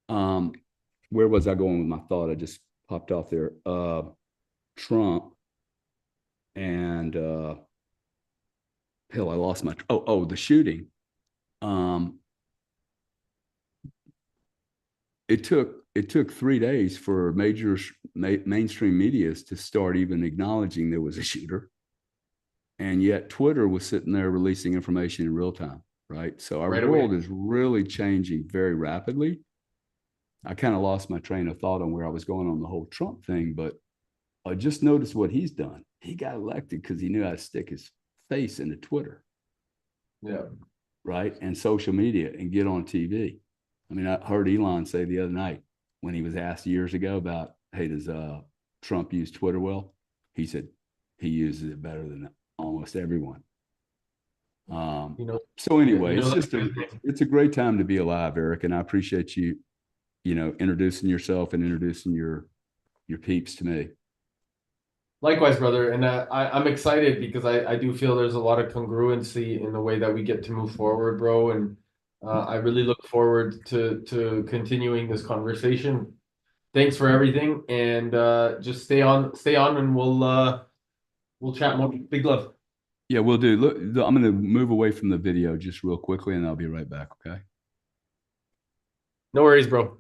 Where was I going with my thought? I just popped off there. Trump and hell, I lost my the shooting. It took 3 days for major mainstream medias to start even acknowledging there was a shooter, and yet Twitter was sitting there releasing information in real time, right? So our world is really changing very rapidly. I kind of lost my train of thought on where I was going on the whole Trump thing, but I just noticed what he's done. He got elected because he knew how to stick his face into Twitter. Yeah. Right. And social media and get on TV. I mean, I heard Elon say the other night when he was asked years ago about, hey, does Trump use Twitter well? He said he uses it better than almost everyone. So anyway, it's a great time to be alive, Eric. And I appreciate you, introducing yourself and introducing your peeps to me. Likewise, brother. And I'm excited because I do feel there's a lot of congruency in the way that we get to move forward, bro. And I really look forward to continuing this conversation. Thanks for everything. And just stay on and we'll chat more. Big love. Yeah, we'll do. Look, I'm going to move away from the video just real quickly and I'll be right back. Okay. No worries, bro.